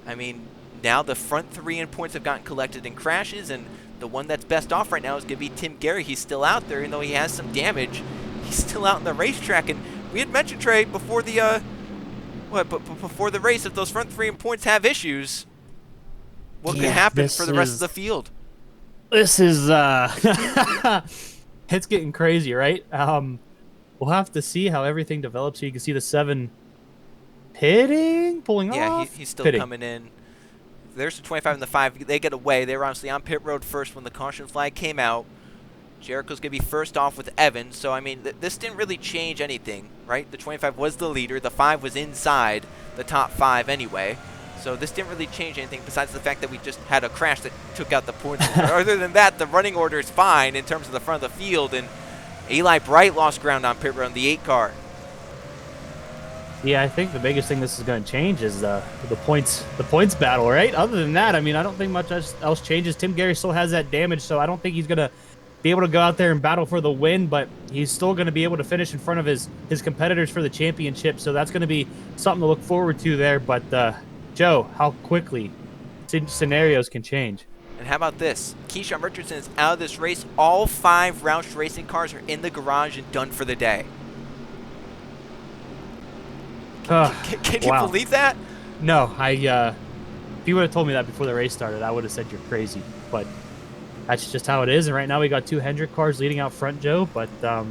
I mean, now the front 3 in points have gotten collected in crashes. And the one that's best off right now is going to be Tim Gary. He's still out there, even though he has some damage. He's still out in the racetrack. And we had mentioned, Trey, before the before the race, if those front 3 in points have issues, what could happen for the rest of the field?
This is it's getting crazy, right? We'll have to see how everything develops. So you can see the 7 pulling off.
Yeah, he's still coming in. There's the 25 and the 5. They get away. They were honestly on pit road first when the caution flag came out. Jericho's going to be first off with Evans. So, I mean, this didn't really change anything, right? The 25 was the leader. The 5 was inside the top 5 anyway. So this didn't really change anything besides the fact that we just had a crash that took out the points. Other than that, the running order is fine in terms of the front of the field. And Eli Bright lost ground on pit road in the 8 car.
Yeah, I think the biggest thing this is going to change is the points battle, right? Other than that, I mean, I don't think much else changes. Tim Gary still has that damage, so I don't think he's going to be able to go out there and battle for the win, but he's still going to be able to finish in front of his competitors for the championship. So that's going to be something to look forward to there. But Joe, how quickly scenarios can change.
And how about this? Keyshawn Richardson is out of this race. All 5 Roush racing cars are in the garage and done for the day. Can you believe that?
No, if you would have told me that before the race started, I would have said you're crazy. But that's just how it is. And right now we got 2 Hendrick cars leading out front, Joe. But I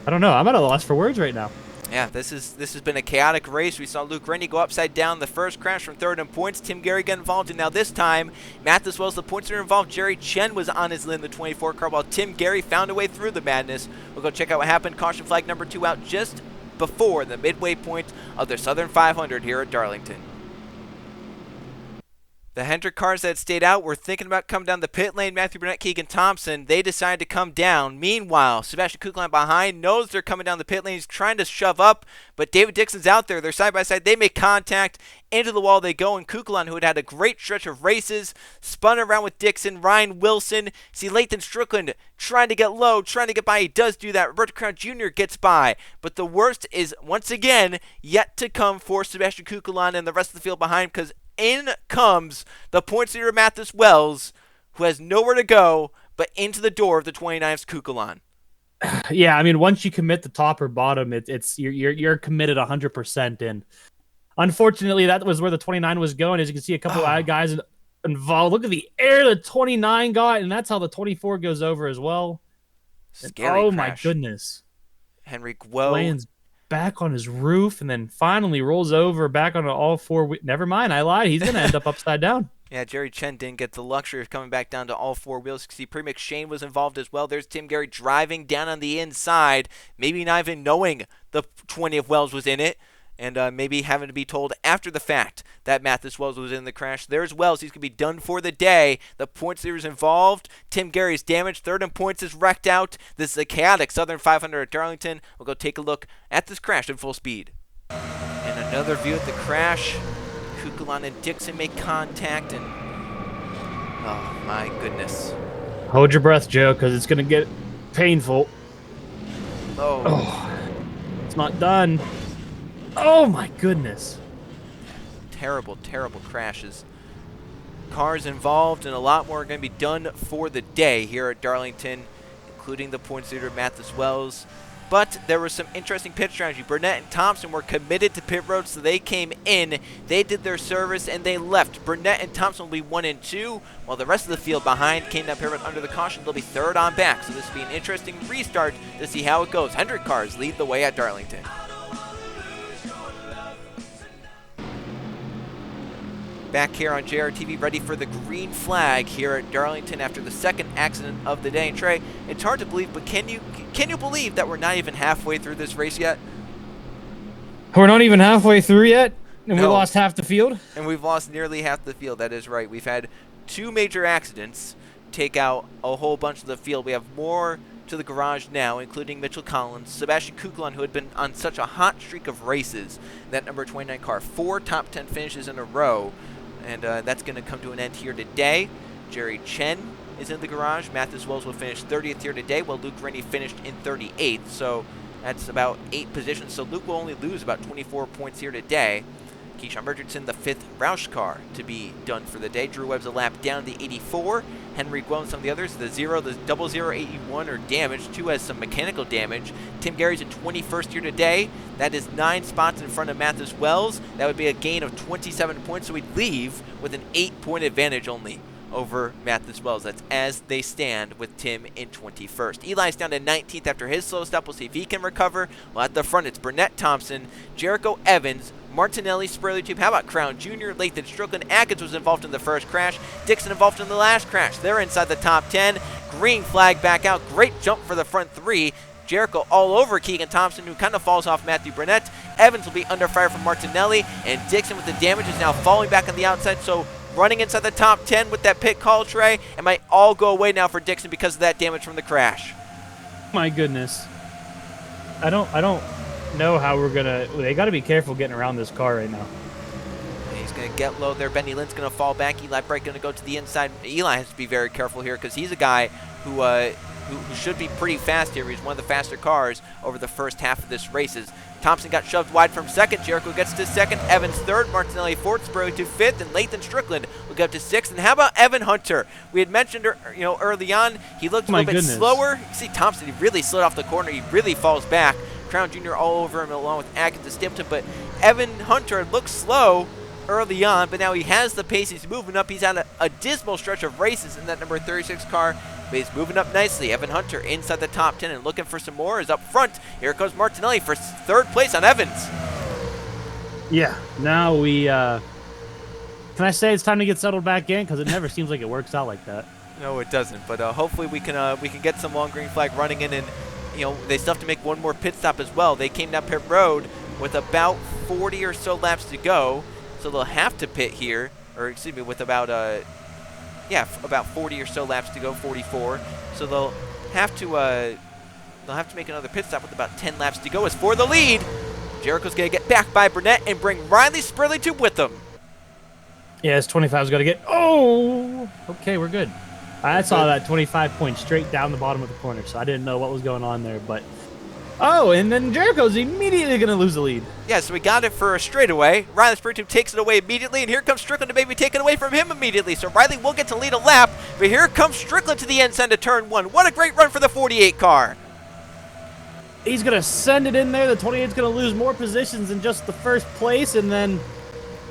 don't know. I'm at a loss for words right now.
Yeah, this has been a chaotic race. We saw Luke Rennie go upside down the first crash from 3rd in points. Tim Gary got involved, and now this time, Mathis Wells, the points are involved. Jerry Chen was on his lane, the 24 car, while Tim Gary found a way through the madness. We'll go check out what happened. Caution flag number 2 out just before the midway point of the Southern 500 here at Darlington. The Hendrick cars that stayed out were thinking about coming down the pit lane. Matthew Burnett, Keegan Thompson, they decided to come down. Meanwhile, Sebastian Kuklon behind knows they're coming down the pit lane. He's trying to shove up, but David Dixon's out there. They're side by side. They make contact. Into the wall they go, and Kuklon, who had a great stretch of races, spun around with Dixon. Ryan Wilson, see Lathan Strickland trying to get low, trying to get by. He does do that. Roberto Crown Jr. gets by, but the worst is, once again, yet to come for Sebastian Kuklon and the rest of the field behind, because in comes the points leader Mathis Wells, who has nowhere to go but into the door of the 29's Kukulon.
Yeah, I mean, once you commit the top or bottom, you're committed 100%. And unfortunately, that was where the 29 was going. As you can see, a couple of guys involved. Look at the air the 29 got, and that's how the 24 goes over as well.
Scary
oh
crash.
My goodness!
Henry Guo
lands back on his roof, and then finally rolls over back onto all 4. Never mind, I lied. He's gonna end up upside down.
Yeah, Jerry Chen didn't get the luxury of coming back down to all 4 wheels. You can see Pre-Mix Shane was involved as well. There's Tim Gary driving down on the inside, maybe not even knowing the 20 of Wells was in it, and maybe having to be told after the fact that Mathis Wells was in the crash. There's Wells. He's going to be done for the day. The points leader's involved. Tim Gary's damaged. 3rd in points is wrecked out. This is a chaotic Southern 500 at Darlington. We'll go take a look at this crash in full speed. And another view at the crash. Kukulon and Dixon make contact, and oh my goodness.
Hold your breath, Joe, because it's going to get painful.
Oh.
It's not done. Oh my goodness.
Terrible, terrible crashes. Cars involved, and a lot more are going to be done for the day here at Darlington, including the points leader Mathis Wells. But there was some interesting pit strategy. Burnett and Thompson were committed to pit road, so they came in, they did their service, and they left. Burnett and Thompson will be 1 and 2, while the rest of the field behind came down pit road under the caution. They'll be 3rd on back, so this will be an interesting restart to see how it goes. Hendrick cars lead the way at Darlington. Back here on JRTV, ready for the green flag here at Darlington after the second accident of the day. And Trey, it's hard to believe, but can you believe that we're not even halfway through this race yet?
We're not even halfway through yet, and we
No.
lost half the field.
And we've lost nearly half the field. That is right. We've had 2 major accidents take out a whole bunch of the field. We have more to the garage now, including Mitchell Collins, Sebastian Kuklon, who had been on such a hot streak of races. That number 29 car, 4 top 10 finishes in a row. And that's going to come to an end here today. Jerry Chen is in the garage. Mathis Wells will finish 30th here today, while Luke Rennie finished in 38th. So that's about 8 positions. So Luke will only lose about 24 points here today. Keyshawn Richardson, the 5th Roush car to be done for the day. Drew Webb's a lap down the 84. Henry Guo and some of the others, the 0081 are damaged. 2 has some mechanical damage. Tim Gary's in 21st here today. That is 9 spots in front of Mathis Wells. That would be a gain of 27 points, so we'd leave with an 8-point advantage only over Mathis Wells. That's as they stand with Tim in 21st. Eli's down to 19th after his slow stop. We'll see if he can recover. Well, at the front, it's Burnett Thompson, Jericho Evans, Martinelli, Spurley Tube. How about Crown Jr., Lathan Strickland? Atkins was involved in the first crash. Dixon involved in the last crash. They're inside the top 10. Green flag back out. Great jump for the front 3. Jericho all over Keegan Thompson, who kind of falls off Matthew Burnett. Evans will be under fire from Martinelli. And Dixon with the damage is now falling back on the outside. So running inside the top 10 with that pit call, Trey. It might all go away now for Dixon because of that damage from the crash.
My goodness. I don't know how we're gonna. They got to be careful getting around this car right now.
He's going to get low there. Benny Lynn's going to fall back. Eli Bright going to go to the inside. Eli has to be very careful here because he's a guy who should be pretty fast here. He's one of the faster cars over the first half of this races. Thompson got shoved wide from second. Jericho gets to second. Evans third. Martinelli fourth. Spurley to fifth. And Lathan Strickland will get up to sixth. And how about Evan Hunter? We had mentioned, early on, he looked a little bit slower. You see Thompson, he really slid off the corner. He really falls back. Crown Jr. all over him along with Atkins and Stimpton. But Evan Hunter looks slow early on, but now he has the pace. He's moving up. He's on a dismal stretch of races in that number 36 car, but he's moving up nicely. Evan Hunter inside the top 10 and looking for some more is up front. Here comes Martinelli for third place on Evans.
Yeah, now we can I say it's time to get settled back in, because it never seems like it works out like that.
No, it doesn't, but hopefully we can get some long green flag running in, and they still have to make one more pit stop as well. They came down pit road with about 40 or so laps to go, so they'll have to pit here, or excuse me, with about 40 or so laps to go, 44. So they'll have to make another pit stop with about 10 laps to go. As for the lead, Jericho's gonna get back by Burnett and bring Riley Spurley Tube with him.
Yeah, it's 25's got to get. Oh, okay, we're good. I saw that 25 points straight down the bottom of the corner, so I didn't know what was going on there, but. Oh, and then Jericho's immediately going to lose the lead.
Yeah, so we got it for a straightaway. Riley Spurley Tube takes it away immediately, and here comes Strickland to maybe take it away from him immediately. So Riley will get to lead a lap, but here comes Strickland to the inside of turn 1. What a great run for the 48 car.
He's going to send it in there. The 28's going to lose more positions than just the first place, and then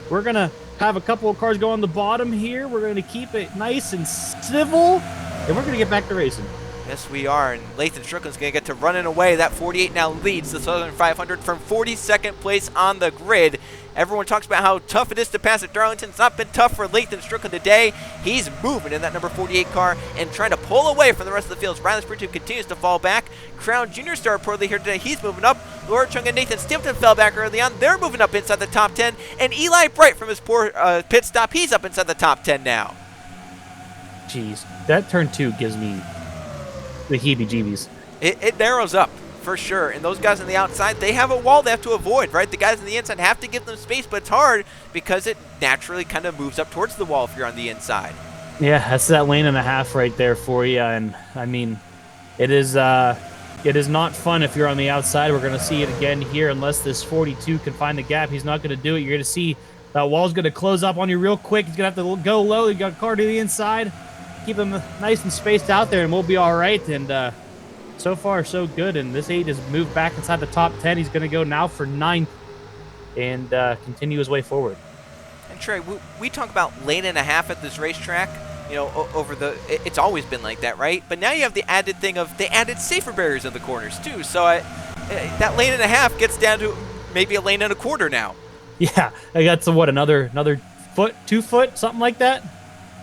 we're going to have a couple of cars go on the bottom here. We're going to keep it nice and civil, and we're going to get back to racing.
Yes, we are, and Lathan Strickland's going to get to running away. That 48 now leads the Southern 500 from 42nd place on the grid. Everyone talks about how tough it is to pass at Darlington. It's not been tough for Lathan Strickland today. He's moving in that number 48 car and trying to pull away from the rest of the field. Riley Spurley Tube continues to fall back. Crown Jr. started poorly here today. He's moving up. Laura Chung and Nathan Stimpton fell back early on. They're moving up inside the top 10. And Eli Bright from his poor pit stop, he's up inside the top 10 now.
Jeez, that turn 2 gives me the heebie-jeebies.
It narrows up for sure, and those guys on the outside, they have a wall they have to avoid, right? The guys on the inside have to give them space, but it's hard because it naturally kind of moves up towards the wall if you're on the inside.
Yeah, that's that lane and a half right there for you, and I mean, it is not fun if you're on the outside. We're going to see it again here unless this 42 can find the gap. He's not going to do it. You're going to see that wall's going to close up on you real quick. He's going to have to go low. You got a car to the inside. Keep him nice and spaced out there, and we'll be all right. And so far, so good. And this 8 has moved back inside the top 10. He's going to go now for 9th and continue his way forward.
And Trey, we talk about lane and a half at this racetrack. It's always been like that, right? But now you have the added thing of they added safer barriers in the corners too. So that lane and a half gets down to maybe a lane and a quarter now.
Yeah, I got to another foot, 2 foot, something like that.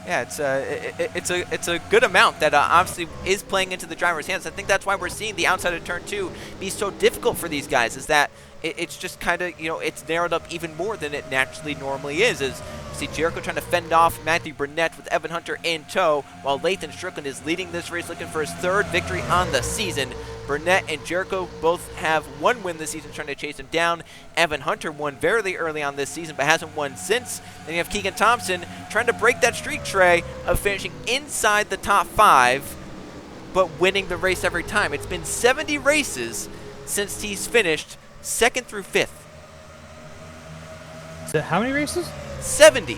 Yeah, it's a good amount that obviously is playing into the driver's hands. I think that's why we're seeing the outside of turn 2 be so difficult for these guys, is that it's just kind of, it's narrowed up even more than it naturally normally is. As you see Jericho trying to fend off Matthew Burnett with Evan Hunter in tow, while Lathan Strickland is leading this race, looking for his 3rd victory on the season. Burnett and Jericho both have 1 win this season, trying to chase him down. Evan Hunter won very early on this season, but hasn't won since. Then you have Keegan Thompson trying to break that streak, Trey, of finishing inside the top 5, but winning the race every time. It's been 70 races since he's finished 2nd through 5th.
So how many races?
70.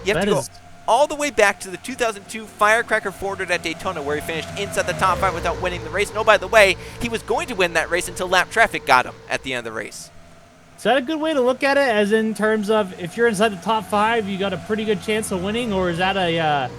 You have to go
is-
all the way back to the 2002 Firecracker 400 at Daytona, where he finished inside the top 5 without winning the race. And oh, by the way, he was going to win that race until lap traffic got him at the end of the race.
Is that a good way to look at it, as in terms of if you're inside the top 5, you got a pretty good chance of winning, or is that a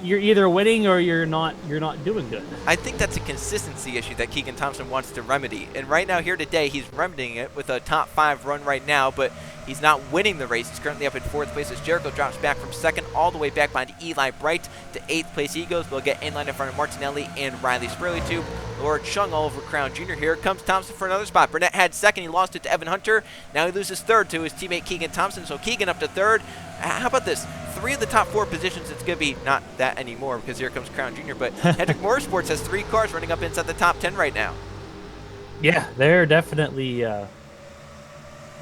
you're either winning or you're not doing good?
I think that's a consistency issue that Keegan Thompson wants to remedy. And right now, here today, he's remedying it with a top 5 run right now, but he's not winning the race. He's currently up in 4th place as Jericho drops back from 2nd all the way back behind Eli Bright to 8th place. He goes. We'll get in line in front of Martinelli and Riley Spurley too. Lord Chung all over Crown Jr. Here comes Thompson for another spot. Burnett had 2nd. He lost it to Evan Hunter. Now he loses 3rd to his teammate Keegan Thompson. So Keegan up to 3rd. How about this? 3 of the top 4 positions, it's going to be not that anymore because here comes Crown Jr. But Hendrick Motorsports has 3 cars running up inside the top 10 right now.
Yeah, they're definitely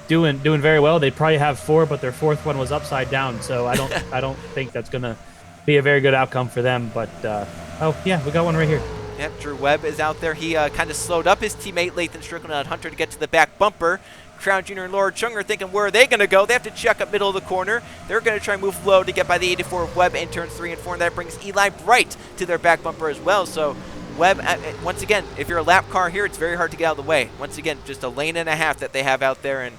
doing very well. They probably have 4, but their 4th one was upside down. So I don't think that's gonna be a very good outcome for them. But oh yeah, we got one right here.
Yep, Drew Webb is out there. He kind of slowed up his teammate Lathan Strickland and Hunter to get to the back bumper. Crown Jr. and Lord Chung are thinking, where are they going to go? They have to check up middle of the corner. They're going to try and move low to get by the 84 of Webb in turns 3 and 4, and that brings Eli Bright to their back bumper as well. So Webb, once again, if you're a lap car here, it's very hard to get out of the way. Once again, just a lane and a half that they have out there, and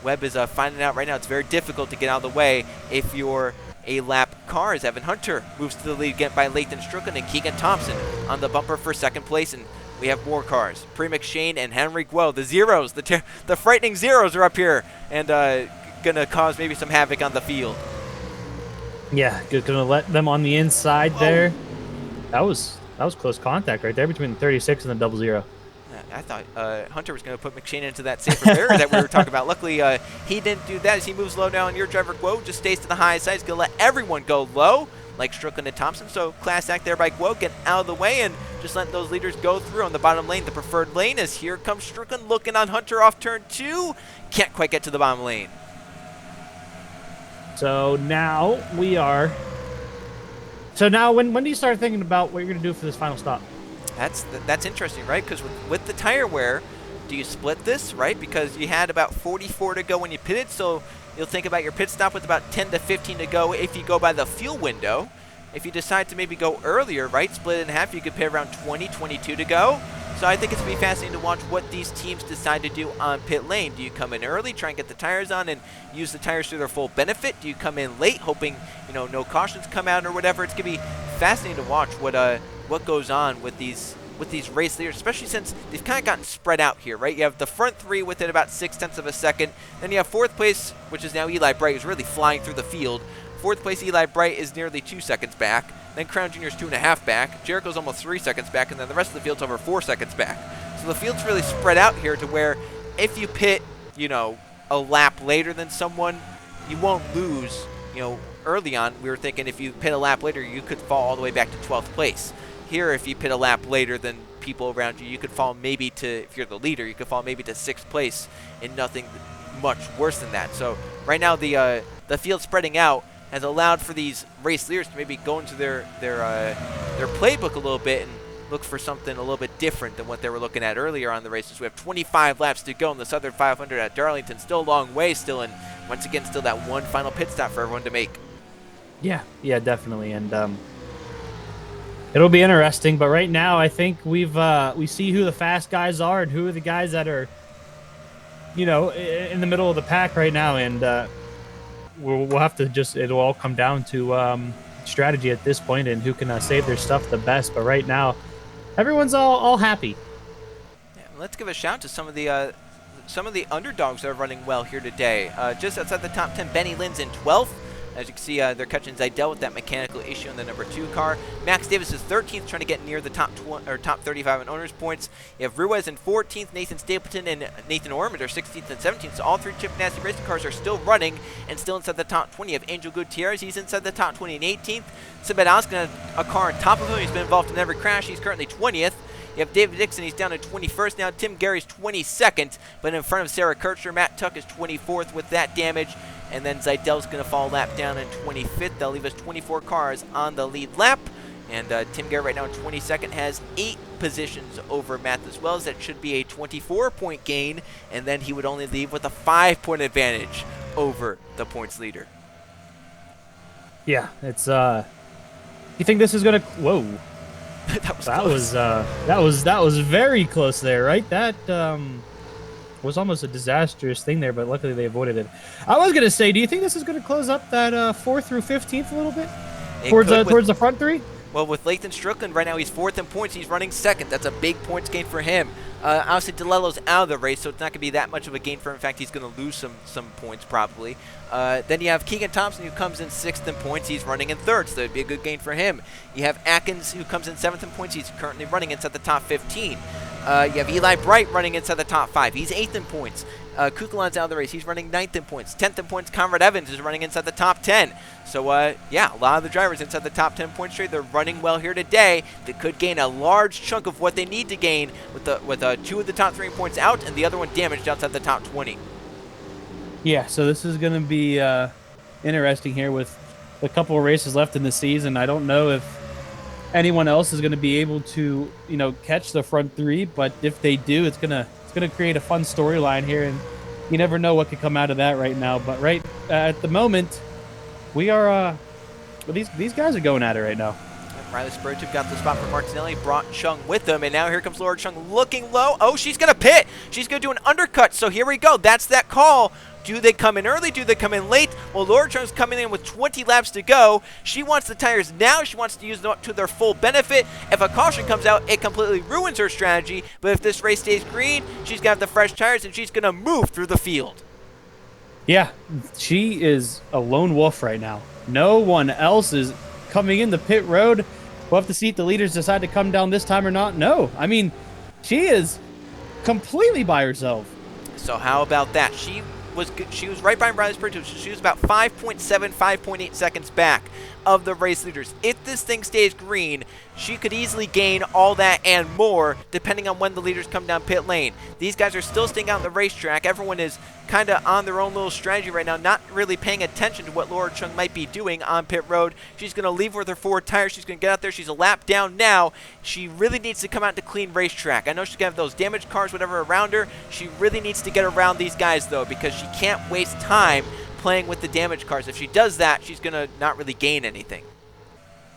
Webb is finding out right now it's very difficult to get out of the way if you're a lap car, as Evan Hunter moves to the lead again by Lathan Strickland and Keegan Thompson on the bumper for 2nd place. And we have more cars. Pre McShane and Henry Guo, the Zeros, the frightening Zeros are up here and going to cause maybe some havoc on the field.
Yeah, going to let them on the inside there. That was close contact right there between the 36 and the 00.
I thought Hunter was going to put McShane into that safer barrier that we were talking about. Luckily, he didn't do that as he moves low now, and your driver, Guo, just stays to the high side. He's going to let everyone go low, like Strickland and Thompson. So class act there by Guo, get out of the way and just letting those leaders go through on the bottom lane, the preferred lane, as here comes Strickland looking on Hunter off turn 2. Can't quite get to the bottom lane.
So now we are... So now when do you start thinking about what you're going to do for this final stop?
That's interesting, right? Because with the tire wear, do you split this, right? Because you had about 44 to go when you pitted, so you'll think about your pit stop with about 10 to 15 to go if you go by the fuel window. If you decide to maybe go earlier, right, split it in half, you could pit around 20, 22 to go. So I think it's going to be fascinating to watch what these teams decide to do on pit lane. Do you come in early, try and get the tires on and use the tires to their full benefit? Do you come in late, hoping, no cautions come out or whatever? It's going to be fascinating to watch what goes on with these race leaders, especially since they've kind of gotten spread out here, right? You have the front 3 within about 0.6 of a second. Then you have 4th place, which is now Eli Bright, who's really flying through the field. 4th place Eli Bright is nearly 2 seconds back. Then Crown Jr.'s 2.5 back. Jericho's almost 3 seconds back, and then the rest of the field's over 4 seconds back. So the field's really spread out here to where if you pit, a lap later than someone, you won't lose, early on. We were thinking if you pit a lap later, you could fall all the way back to 12th place. Here, if you pit a lap later than people around you, you could fall maybe to, if you're the leader, you could fall maybe to 6th place and nothing much worse than that. So right now the field spreading out has allowed for these race leaders to maybe go into their playbook a little bit and look for something a little bit different than what they were looking at earlier on the races. We have 25 laps to go in the Southern 500 at Darlington. Still a long way still, and once again, still that one final pit stop for everyone to make.
Yeah, definitely, and it'll be interesting. But right now, I think we see who the fast guys are and who are the guys that are, in the middle of the pack right now, and we'll have to it'll all come down to strategy at this point and who can save their stuff the best. But right now, everyone's all happy.
Yeah, let's give a shout to some of the underdogs that are running well here today. Just outside the top 10, Benny Lynn's in 12th. As you can see, they're catching Zidell with that mechanical issue in the number 2 car. Max Davis is 13th, trying to get near the top 35 in owners points. You have Ruiz in 14th, Nathan Stapleton and Nathan Ormond are 16th and 17th. So all 3 Chip Nasty racing cars are still running and still inside the top 20. You have Angel Gutierrez, he's inside the top 20 in 18th. Sabedowski, a car on top of him, he's been involved in every crash. He's currently 20th. You have David Dixon, he's down to 21st now. Tim Gary's 22nd, but in front of Sarah Kirchner. Matt Tuck is 24th with that damage. And then Zidell's going to fall lap down in 25th. That'll leave us 24 cars on the lead lap. And Tim Gary right now in 22nd has 8 positions over Matt as well. That should be a 24-point gain. And then he would only leave with a 5-point advantage over the points leader.
Yeah, it's you think this is gonna? Whoa, that was very close there, right? That was almost a disastrous thing there, but luckily they avoided it. I was gonna say, do you think this is gonna close up that 4th through 15th a little bit towards the front 3?
Well, with Lathan Strickland right now, he's 4th in points. He's running 2nd. That's a big points gain for him. Obviously, DeLello's out of the race, so it's not going to be that much of a gain for him. In fact, he's going to lose some points probably. Then you have Keegan Thompson, who comes in 6th in points. He's running in 3rd, so it'd be a good gain for him. You have Atkins, who comes in 7th in points. He's currently running inside the top 15. You have Eli Bright running inside the top 5. He's 8th in points. Kukulon's out of the race. He's running 9th in points. 10th in points, Conrad Evans is running inside the top 10. So, yeah, a lot of the drivers inside the top 10 point straight. They're running well here today. They could gain a large chunk of what they need to gain with 2 of the top 3 points out and the other one damaged outside the top 20.
Yeah, so this is going to be interesting here with a couple of races left in the season. I don't know if anyone else is going to be able to, catch the front 3, but if they do, it's going to create a fun storyline here, and you never know what could come out of that right now. But right at the moment, we are these guys are going at it right now.
Riley Spurgeon got the spot for Martinelli, brought Chung with him, and now here comes Laura Chung looking low. Oh, she's going to pit. She's going to do an undercut, so here we go. That's that call. Do they come in early? Do they come in late? Well, Laura Chung's coming in with 20 laps to go. She wants the tires now. She wants to use them to their full benefit. If a caution comes out, it completely ruins her strategy. But if this race stays green, she's going to have the fresh tires, and she's going to move through the field.
Yeah, she is a lone wolf right now. No one else is coming in the pit road. We'll have to see if the leaders decide to come down this time or not. No, I mean, she is completely by herself.
So how about that? She was right behind Riley Spurgeon. She was about 5.7, 5.8 seconds back of the race leaders. If this thing stays green, she could easily gain all that and more, depending on when the leaders come down pit lane. These guys are still staying out on the racetrack. Everyone is kind of on their own little strategy right now, not really paying attention to what Laura Chung might be doing on pit road. She's going to leave with her 4 tires. She's going to get out there. She's a lap down now. She really needs to come out to clean racetrack. I know she's going to have those damaged cars, whatever, around her. She really needs to get around these guys, though, because she can't waste time playing with the damaged cars. If she does that, she's going to not really gain anything.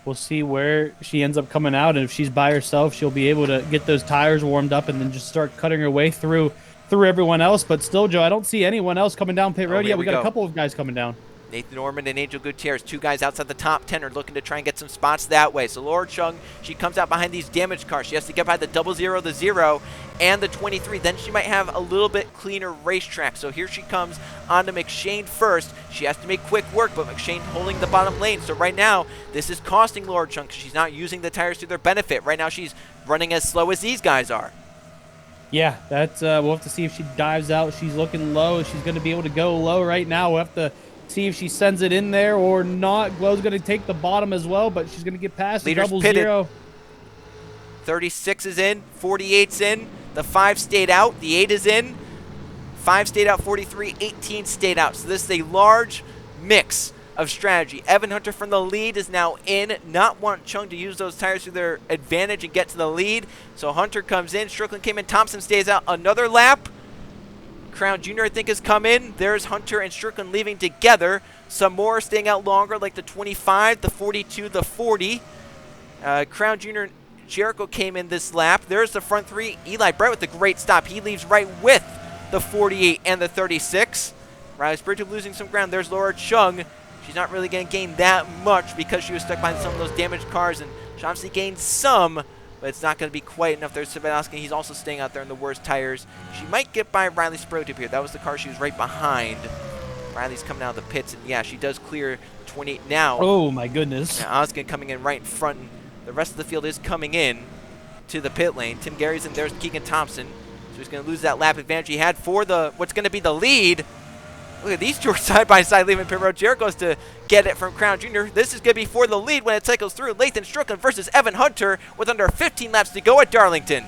We'll see where she ends up coming out, and if she's by herself, she'll be able to get those tires warmed up and then just start cutting her way through everyone else. But still, Joe, I don't see anyone else coming down pit road yet. We got a couple of guys coming down.
Nathan Ormond and Angel Gutierrez, 2 guys outside the top 10, are looking to try and get some spots that way. So Laura Chung, she comes out behind these damaged cars. She has to get by the 00, the 0, and the 23. Then she might have a little bit cleaner racetrack. So here she comes onto McShane first. She has to make quick work, but McShane holding the bottom lane. So right now, this is costing Laura Chung because she's not using the tires to their benefit. Right now, she's running as slow as these guys are.
Yeah, that's we'll have to see if she dives out. She's looking low. She's going to be able to go low right now. We'll have to see if she sends it in there or not. Glow's going to take the bottom as well, but she's going to get past the 00.
36 is in, 48's in, the 5 stayed out, the 8 is in, 5 stayed out, 43, 18 stayed out. So this is a large mix of strategy. Evan Hunter from the lead is now in, not want Chung to use those tires to their advantage and get to the lead. So Hunter comes in, Strickland came in, Thompson stays out another lap. Crown Jr., I think, has come in. There's Hunter and Strickland leaving together. Some more staying out longer, like the 25, the 42, the 40. Crown Jr. Jericho came in this lap. There's the front 3. Eli Bright with a great stop. He leaves right with the 48 and the 36. Riley Spurgeon losing some ground. There's Laura Chung. She's not really going to gain that much because she was stuck behind some of those damaged cars, and she obviously gained some, but it's not going to be quite enough. There's Sabedowski. He's also staying out there in the worst tires. She might get by Riley Spurgeon here. That was the car she was right behind. Riley's coming out of the pits, and yeah, she does clear 28 now.
Oh my goodness.
Now Osgood coming in right in front. The rest of the field is coming in to the pit lane. Tim Gary's in. There's Keegan Thompson. So he's going to lose that lap advantage he had for what's going to be the lead. Look at these two are side by side leaving pit road. Jericho's to get it from Crown Jr. This is going to be for the lead when it cycles through. Lathan Strickland versus Evan Hunter with under 15 laps to go at Darlington.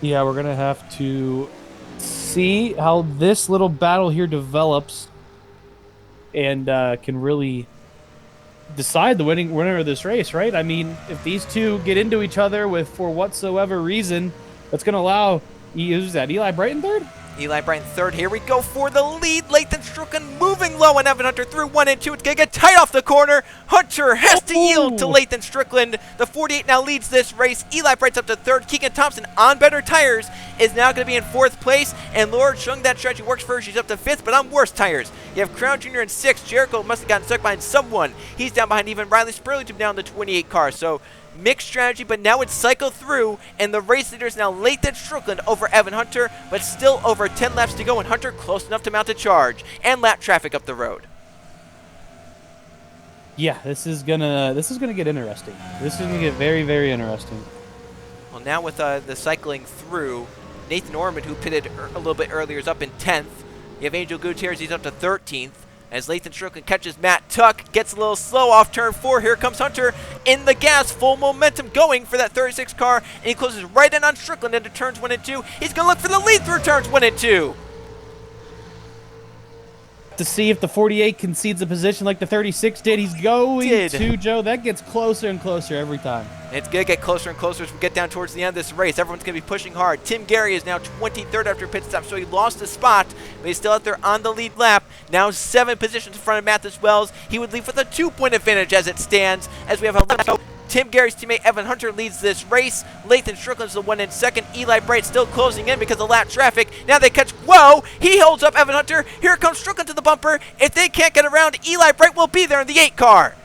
Yeah, we're going to have to see how this little battle here develops and can really decide the winner of this race, right? I mean, if these two get into each other for whatsoever reason, that's going to allow, who's that, Eli Brighton third?
Eli Brighton third. Here we go for the lead. Lathan Strickland moving low and Evan Hunter through 1 and 2. It's going to get tight off the corner. Hunter has to yield to Lathan Strickland. The 48 now leads this race. Eli Bright's up to third. Keegan Thompson on better tires is now going to be in fourth place. And Laura Chung, that strategy works for her. She's up to fifth, but on worse tires. You have Crown Jr. in sixth. Jericho must have gotten stuck behind someone. He's down behind even Riley Spurlington down the 28 car. So mixed strategy, but now it's cycled through, and the race leader is now Lathan Strickland over Evan Hunter, but still over 10 laps to go, and Hunter close enough to mount a charge and lap traffic up the road.
Yeah, this is gonna get interesting. This is gonna get very, very interesting.
Well, now with the cycling through, Nathan Ormond, who pitted a little bit earlier, is up in 10th. You have Angel Gutierrez, he's up to 13th. As Lathan Strickland catches Matt Tuck, gets a little slow off turn 4. Here comes Hunter in the gas, full momentum going for that 36 car, and he closes right in on Strickland into turns 1 and 2. He's going to look for the lead through turns 1 and 2.
To see if the 48 concedes a position like the 36 did. He's going to, Joe. That gets closer and closer every time.
It's going to get closer and closer as we get down towards the end of this race. Everyone's going to be pushing hard. Tim Gary is now 23rd after pit stop, so he lost a spot, but he's still out there on the lead lap. Now 7 positions in front of Mathis Wells. He would leave with a 2-point advantage as it stands, as we have a lap. Tim Gary's teammate Evan Hunter leads this race. Lathan Strickland's the one in second. Eli Bright still closing in because of lap traffic. Now they catch, whoa, he holds up Evan Hunter. Here comes Strickland to the bumper. If they can't get around, Eli Bright will be there in the 8 car.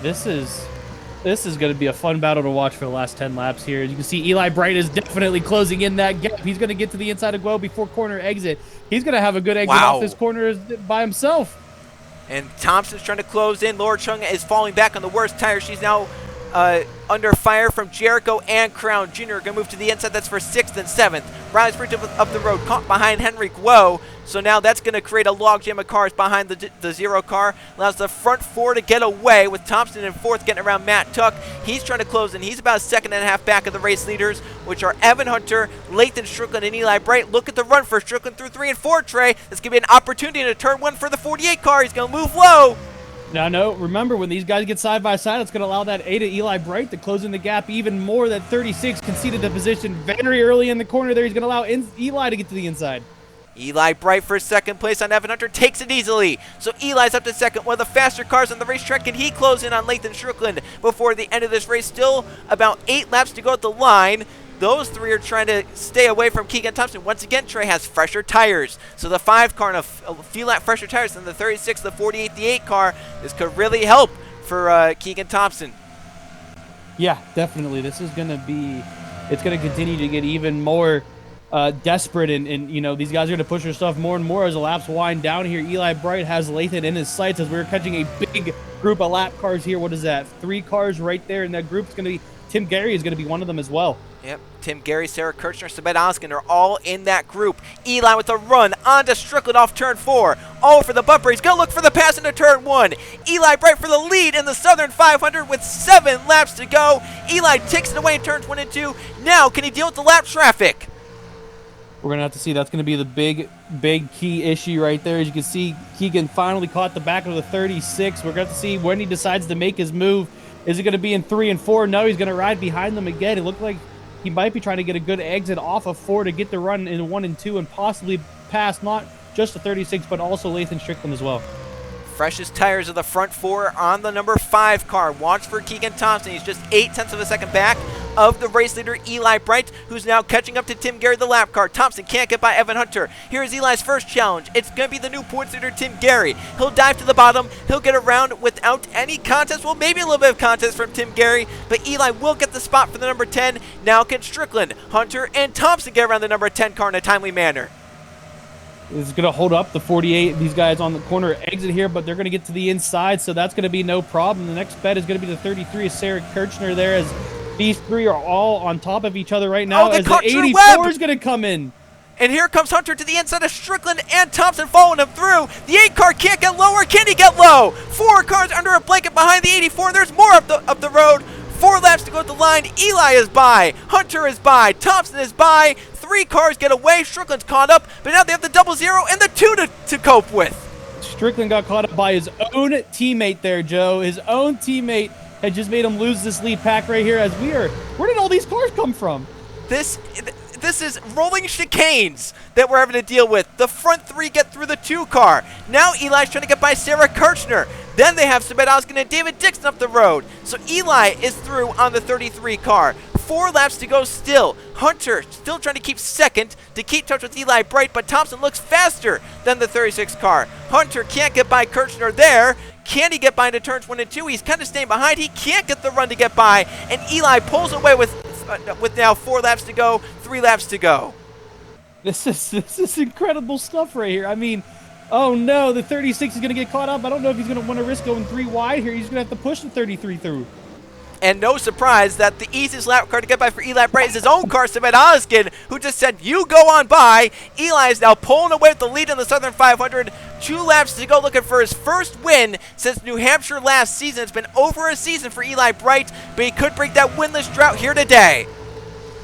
This is going to be a fun battle to watch for the last 10 laps here. As you can see, Eli Bright is definitely closing in that gap. He's going to get to the inside of Guo before corner exit. He's going to have a good exit off this corner by himself.
And Thompson's trying to close in. Laura Chung is falling back on the worst tire. She's now under fire from Jericho and Crown Jr. Going to move to the inside. That's for 6th and 7th. Riley Spurlington up the road, caught behind Henry Guo. So now that's going to create a logjam of cars behind the 0 car. Allows the front 4 to get away with Thompson in 4th getting around Matt Tuck. He's trying to close in. He's about a 2.5 seconds back of the race leaders, which are Evan Hunter, Lathan Strickland, and Eli Bright. Look at the run for Strickland through 3 and 4, Trey. That's going to be an opportunity to turn 1 for the 48 car. He's going to move low.
Now, no, remember, when these guys get side by side, it's going to allow that 8 of Eli Bright to close in the gap even more. That 36 conceded the position very early in the corner there. He's going to allow Eli to get to the inside.
Eli Bright for 2nd place on Evan Hunter, takes it easily. So Eli's up to 2nd, one of the faster cars on the racetrack. Can he close in on Lathan Strickland before the end of this race? Still about 8 laps to go at the line. Those 3 are trying to stay away from Keegan Thompson. Once again, Trey has fresher tires. So the 5 car and a few lap fresher tires than the 36, the 48, the 8 car. This could really help for Keegan Thompson.
Yeah, definitely. This is going to be, it's going to continue to get even more desperate, and you know, these guys are going to push their stuff more and more as the laps wind down here. Eli Bright has Lathan in his sights as we're catching a big group of lap cars here. What is that? 3 cars right there in that group. It's going to be, Tim Gary is going to be one of them as well.
Yep, Tim Gary, Sarah Kirchner, Sabet Oskin are all in that group. Eli with a run onto Strickland off turn 4. All for the bumper. He's going to look for the pass into turn 1. Eli Bright for the lead in the Southern 500 with 7 laps to go. Eli takes it away in turns 1 and 2. Now, can he deal with the lap traffic?
We're going to have to see. That's going to be the big key issue right there. As you can see, Keegan finally caught the back of the 36. We're going to have to see when he decides to make his move. Is it going to be in 3 and 4? No, he's going to ride behind them again. It looked like he might be trying to get a good exit off of 4 to get the run in 1 and 2 and possibly pass not just the 36, but also Lathan Strickland as well.
Freshest tires of the front 4 on the number 5 car. Watch for Keegan Thompson. He's just 0.8 of a second back of the race leader, Eli Bright, who's now catching up to Tim Gary, the lap car. Thompson can't get by Evan Hunter. Here's Eli's first challenge. It's going to be the new points leader, Tim Gary. He'll dive to the bottom. He'll get around without any contest. Well, maybe a little bit of contest from Tim Gary, but Eli will get the spot for the number 10. Now can Strickland, Hunter, and Thompson get around the number 10 car in a timely manner?
is going to hold up the 48. These guys on the corner exit here, but they're going to get to the inside, so that's going to be no problem. The next bet is going to be the 33 of Sarah Kirchner there, as these three are all on top of each other right now,
Oh, they
as the
caught Drew
84
Webb.
is going to come in.
And here comes Hunter to the inside of Strickland and Thompson following him through. The 8 car can't get lower. Can he get low? 4 cars under a blanket behind the 84. There's more up the road. 4 laps to go at the line. Eli is by. Hunter is by. Thompson is by. 3 cars get away. Strickland's caught up. But now they have the 0-0 and the 2 to cope with.
Strickland got caught up by his own teammate there, Joe. His own teammate had just made him lose this lead pack right here, as where did all these cars come from?
This is rolling chicanes that we're having to deal with. The front 3 get through the 2 car. Now Eli's trying to get by Sarah Kirchner. Then they have Sabet Oskin and David Dixon up the road. So Eli is through on the 33 car. 4 laps to go still. Hunter still trying to keep second to keep touch with Eli Bright, but Thompson looks faster than the 36 car. Hunter can't get by Kirchner there. Can he get by into turns 1 and 2? He's kind of staying behind. He can't get the run to get by, and Eli pulls away with now 4 laps to go, 3 laps to go.
This is incredible stuff right here. I mean, oh no, the 36 is going to get caught up. I don't know if he's going to want to risk going 3 wide here. He's going to have to push the 33 through.
And no surprise that the easiest lap car to get by for Eli Bright is his own car, Sabet Oskin, who just said, you go on by. Eli is now pulling away with the lead in the Southern 500. 2 laps to go, looking for his first win since New Hampshire last season. It's been over a season for Eli Bright, but he could break that winless drought here today.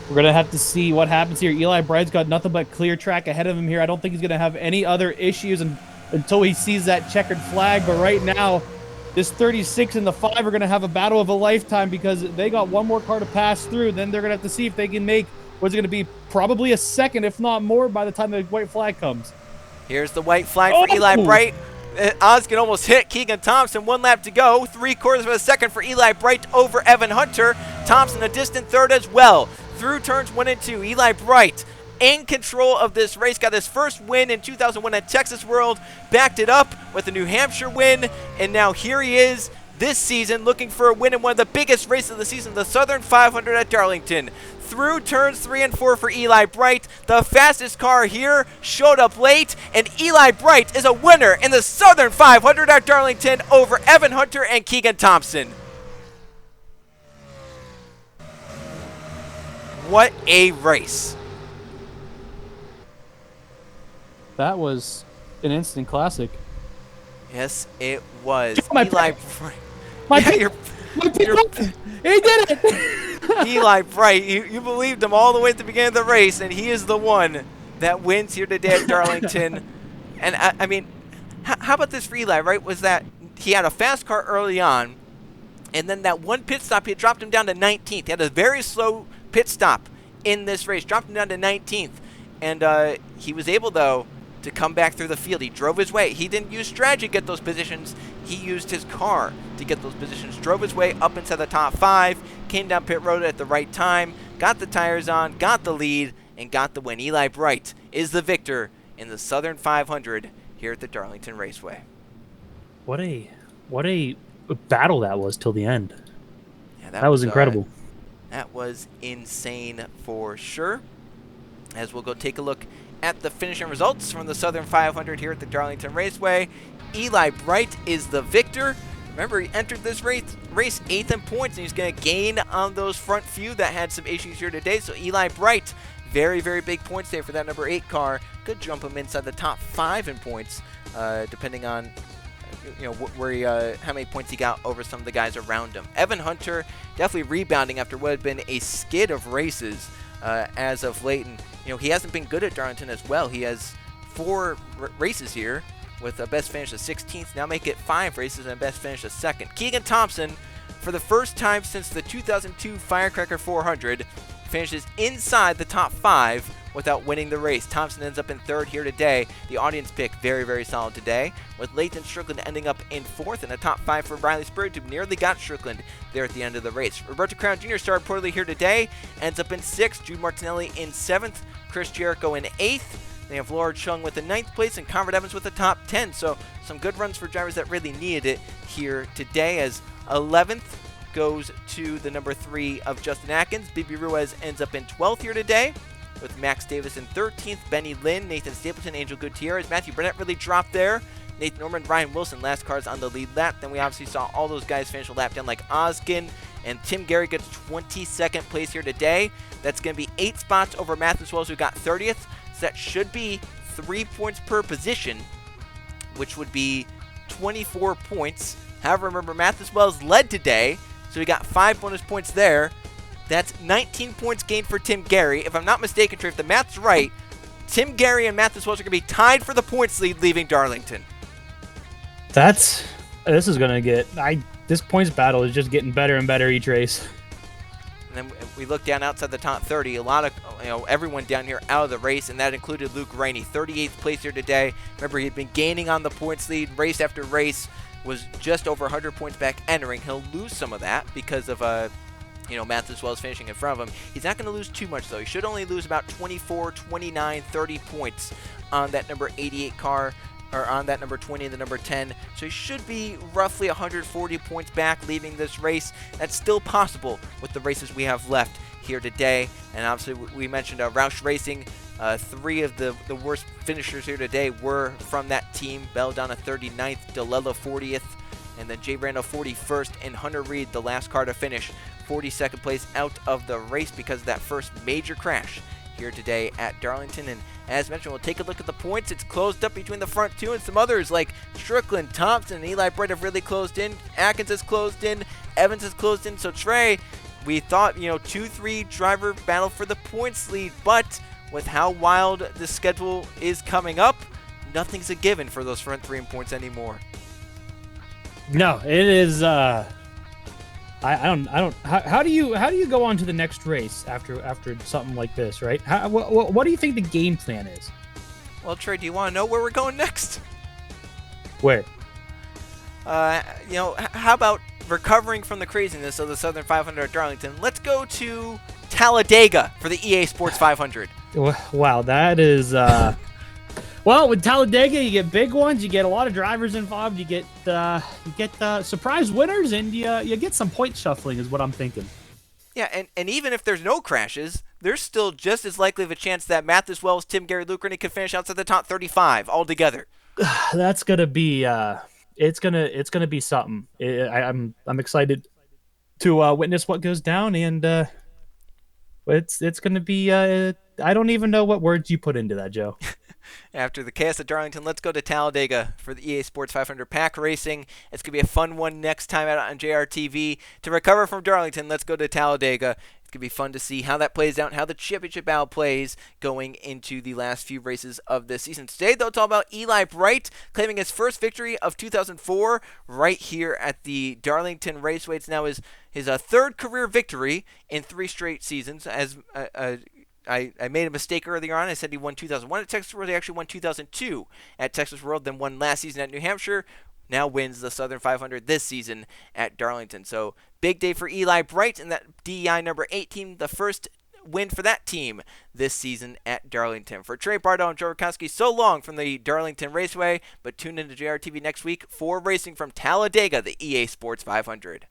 We're going to have to see what happens here. Eli Bright's got nothing but clear track ahead of him here. I don't think he's going to have any other issues until he sees that checkered flag. But right now, this 36 and the 5 are going to have a battle of a lifetime, because they got one more car to pass through. Then they're going to have to see if they can make what's going to be probably a second, if not more, by the time the white flag comes.
Here's the white flag for Eli Bright. Oskin almost hit Keegan Thompson. 1 lap to go. 3/4 of a second for Eli Bright over Evan Hunter. Thompson a distant third as well. Through turns 1 and 2, Eli Bright in control of this race. Got his first win in 2001 at Texas World. Backed it up with a New Hampshire win. And now here he is this season looking for a win in one of the biggest races of the season, the Southern 500 at Darlington. Through turns 3 and 4 for Eli Bright. The fastest car here showed up late, and Eli Bright is a winner in the Southern 500 at Darlington over Evan Hunter and Keegan Thompson. What a race.
That was an instant classic.
Yes, it was.
My
Eli
pick.
Bright.
My
Yeah,
pick.
you're-
My pick. He did it!
Eli Bright, you believed him all the way at the beginning of the race, and he is the one that wins here today at Darlington. And I mean, how about this for Eli, right? Was that he had a fast car early on, and then that one pit stop, he dropped him down to 19th. He had a very slow pit stop in this race, dropped him down to 19th. And he was able, though, to come back through the field. He drove his way. He didn't use strategy to get those positions. He used his car to get those positions. Drove his way up inside the top 5, came down pit road at the right time, got the tires on, got the lead, and got the win. Eli Bright is the victor in the Southern 500 here at the Darlington Raceway.
What a battle that was till the end.
Yeah,
That was incredible.
That was insane for sure. As we'll go take a look at the finishing results from the Southern 500 here at the Darlington Raceway. Eli Bright is the victor. Remember, he entered this race 8th in points, and he's going to gain on those front few that had some issues here today. So Eli Bright, very, very big points there for that number 8 car. Could jump him inside the top 5 in points, depending on how many points he got over some of the guys around him. Evan Hunter definitely rebounding after what had been a skid of races as of late. And he hasn't been good at Darlington as well. He has 4 races here with a best finish of 16th. Now make it 5 races and a best finish of 2nd. Keegan Thompson, for the first time since the 2002 Firecracker 400, finishes inside the top 5 without winning the race. Thompson ends up in 3rd here today. The audience pick very, very solid today, with Layton Strickland ending up in 4th, and a top 5 for Riley Spurgeon, who nearly got Strickland there at the end of the race. Roberto Crown Jr. started poorly here today, ends up in 6th. Jude Martinelli in 7th. Chris Jericho in 8th. They have Laura Chung with the 9th place and Conrad Evans with the top 10. So some good runs for drivers that really needed it here today, as 11th goes to the number 3 of Justin Atkins. Bibi Ruiz ends up in 12th here today. with Max Davis in 13th, Benny Lynn, Nathan Stapleton, Angel Gutierrez, Matthew Burnett really dropped there. Nathan Norman, Ryan Wilson, last cars on the lead lap. Then we obviously saw all those guys finish a lap down like Oskin, and Tim Gary gets 22nd place here today. That's going to be 8 spots over Matheus Wells, who got 30th. So that should be 3 points per position, which would be 24 points. However, remember, Matheus Wells led today, so he got 5 bonus points there. That's 19 points gained for Tim Gary. If I'm not mistaken, Trey, if the math's right, Tim Gary and Matheus Wells are going to be tied for the points lead leaving Darlington.
This is going to get, this points battle is just getting better and better each race.
And then we look down outside the top 30. A lot of, everyone down here out of the race, and that included Luke Rainey, 38th place here today. Remember, he'd been gaining on the points lead race after race, was just over 100 points back entering. He'll lose some of that because of, Matheus Wells finishing in front of him. He's not going to lose too much, though. He should only lose about 24, 29, 30 points on that number 88 car, or on that number 20 and the number 10. So he should be roughly 140 points back leaving this race. That's still possible with the races we have left here today. And obviously we mentioned Roush Racing. 3 of the worst finishers here today were from that team. Belladonna 39th, DeLello 40th, and then Jay Randall 41st, and Hunter Reed, the last car to finish, 42nd place out of the race because of that first major crash here today at Darlington. And as mentioned, we'll take a look at the points. It's closed up between the front 2, and some others like Strickland, Thompson, and Eli Bright have really closed in. Atkins has closed in. Evans has closed in. So Trey, we thought, 2-3 driver battle for the points lead, but with how wild the schedule is coming up, nothing's a given for those front 3 points anymore.
No, it is. I don't. How do you go on to the next race after something like this, right? What do you think the game plan is?
Well, Trey, do you want to know where we're going next?
Where?
How about recovering from the craziness of the Southern 500 at Darlington? Let's go to Talladega for the EA Sports 500.
Wow, that is. Well, with Talladega, you get big ones, you get a lot of drivers involved, you get surprise winners, and you get some point shuffling, is what I'm thinking.
Yeah, and even if there's no crashes, there's still just as likely of a chance that Matheus Wells, Tim Gary, Luke Rennie could finish outside the top 35 altogether.
That's gonna be it's gonna be something. I'm excited to witness what goes down, and it's gonna be. I don't even know what words you put into that, Joe.
After the chaos at Darlington, let's go to Talladega for the EA Sports 500 pack racing. It's going to be a fun one next time out on JRTV. To recover from Darlington, let's go to Talladega. It's going to be fun to see how that plays out and how the championship battle plays going into the last few races of this season. Today, though, it's all about Eli Bright claiming his first victory of 2004 right here at the Darlington Raceway. It's now his 3rd career victory in 3 straight seasons. As I made a mistake earlier on. I said he won 2001 at Texas World. He actually won 2002 at Texas World, then won last season at New Hampshire. Now wins the Southern 500 this season at Darlington. So big day for Eli Bright and that DEI number 18, the first win for that team this season at Darlington. For Trey Bardo and Joe Rukowski, so long from the Darlington Raceway, but tune into JRTV next week for racing from Talladega, the EA Sports 500.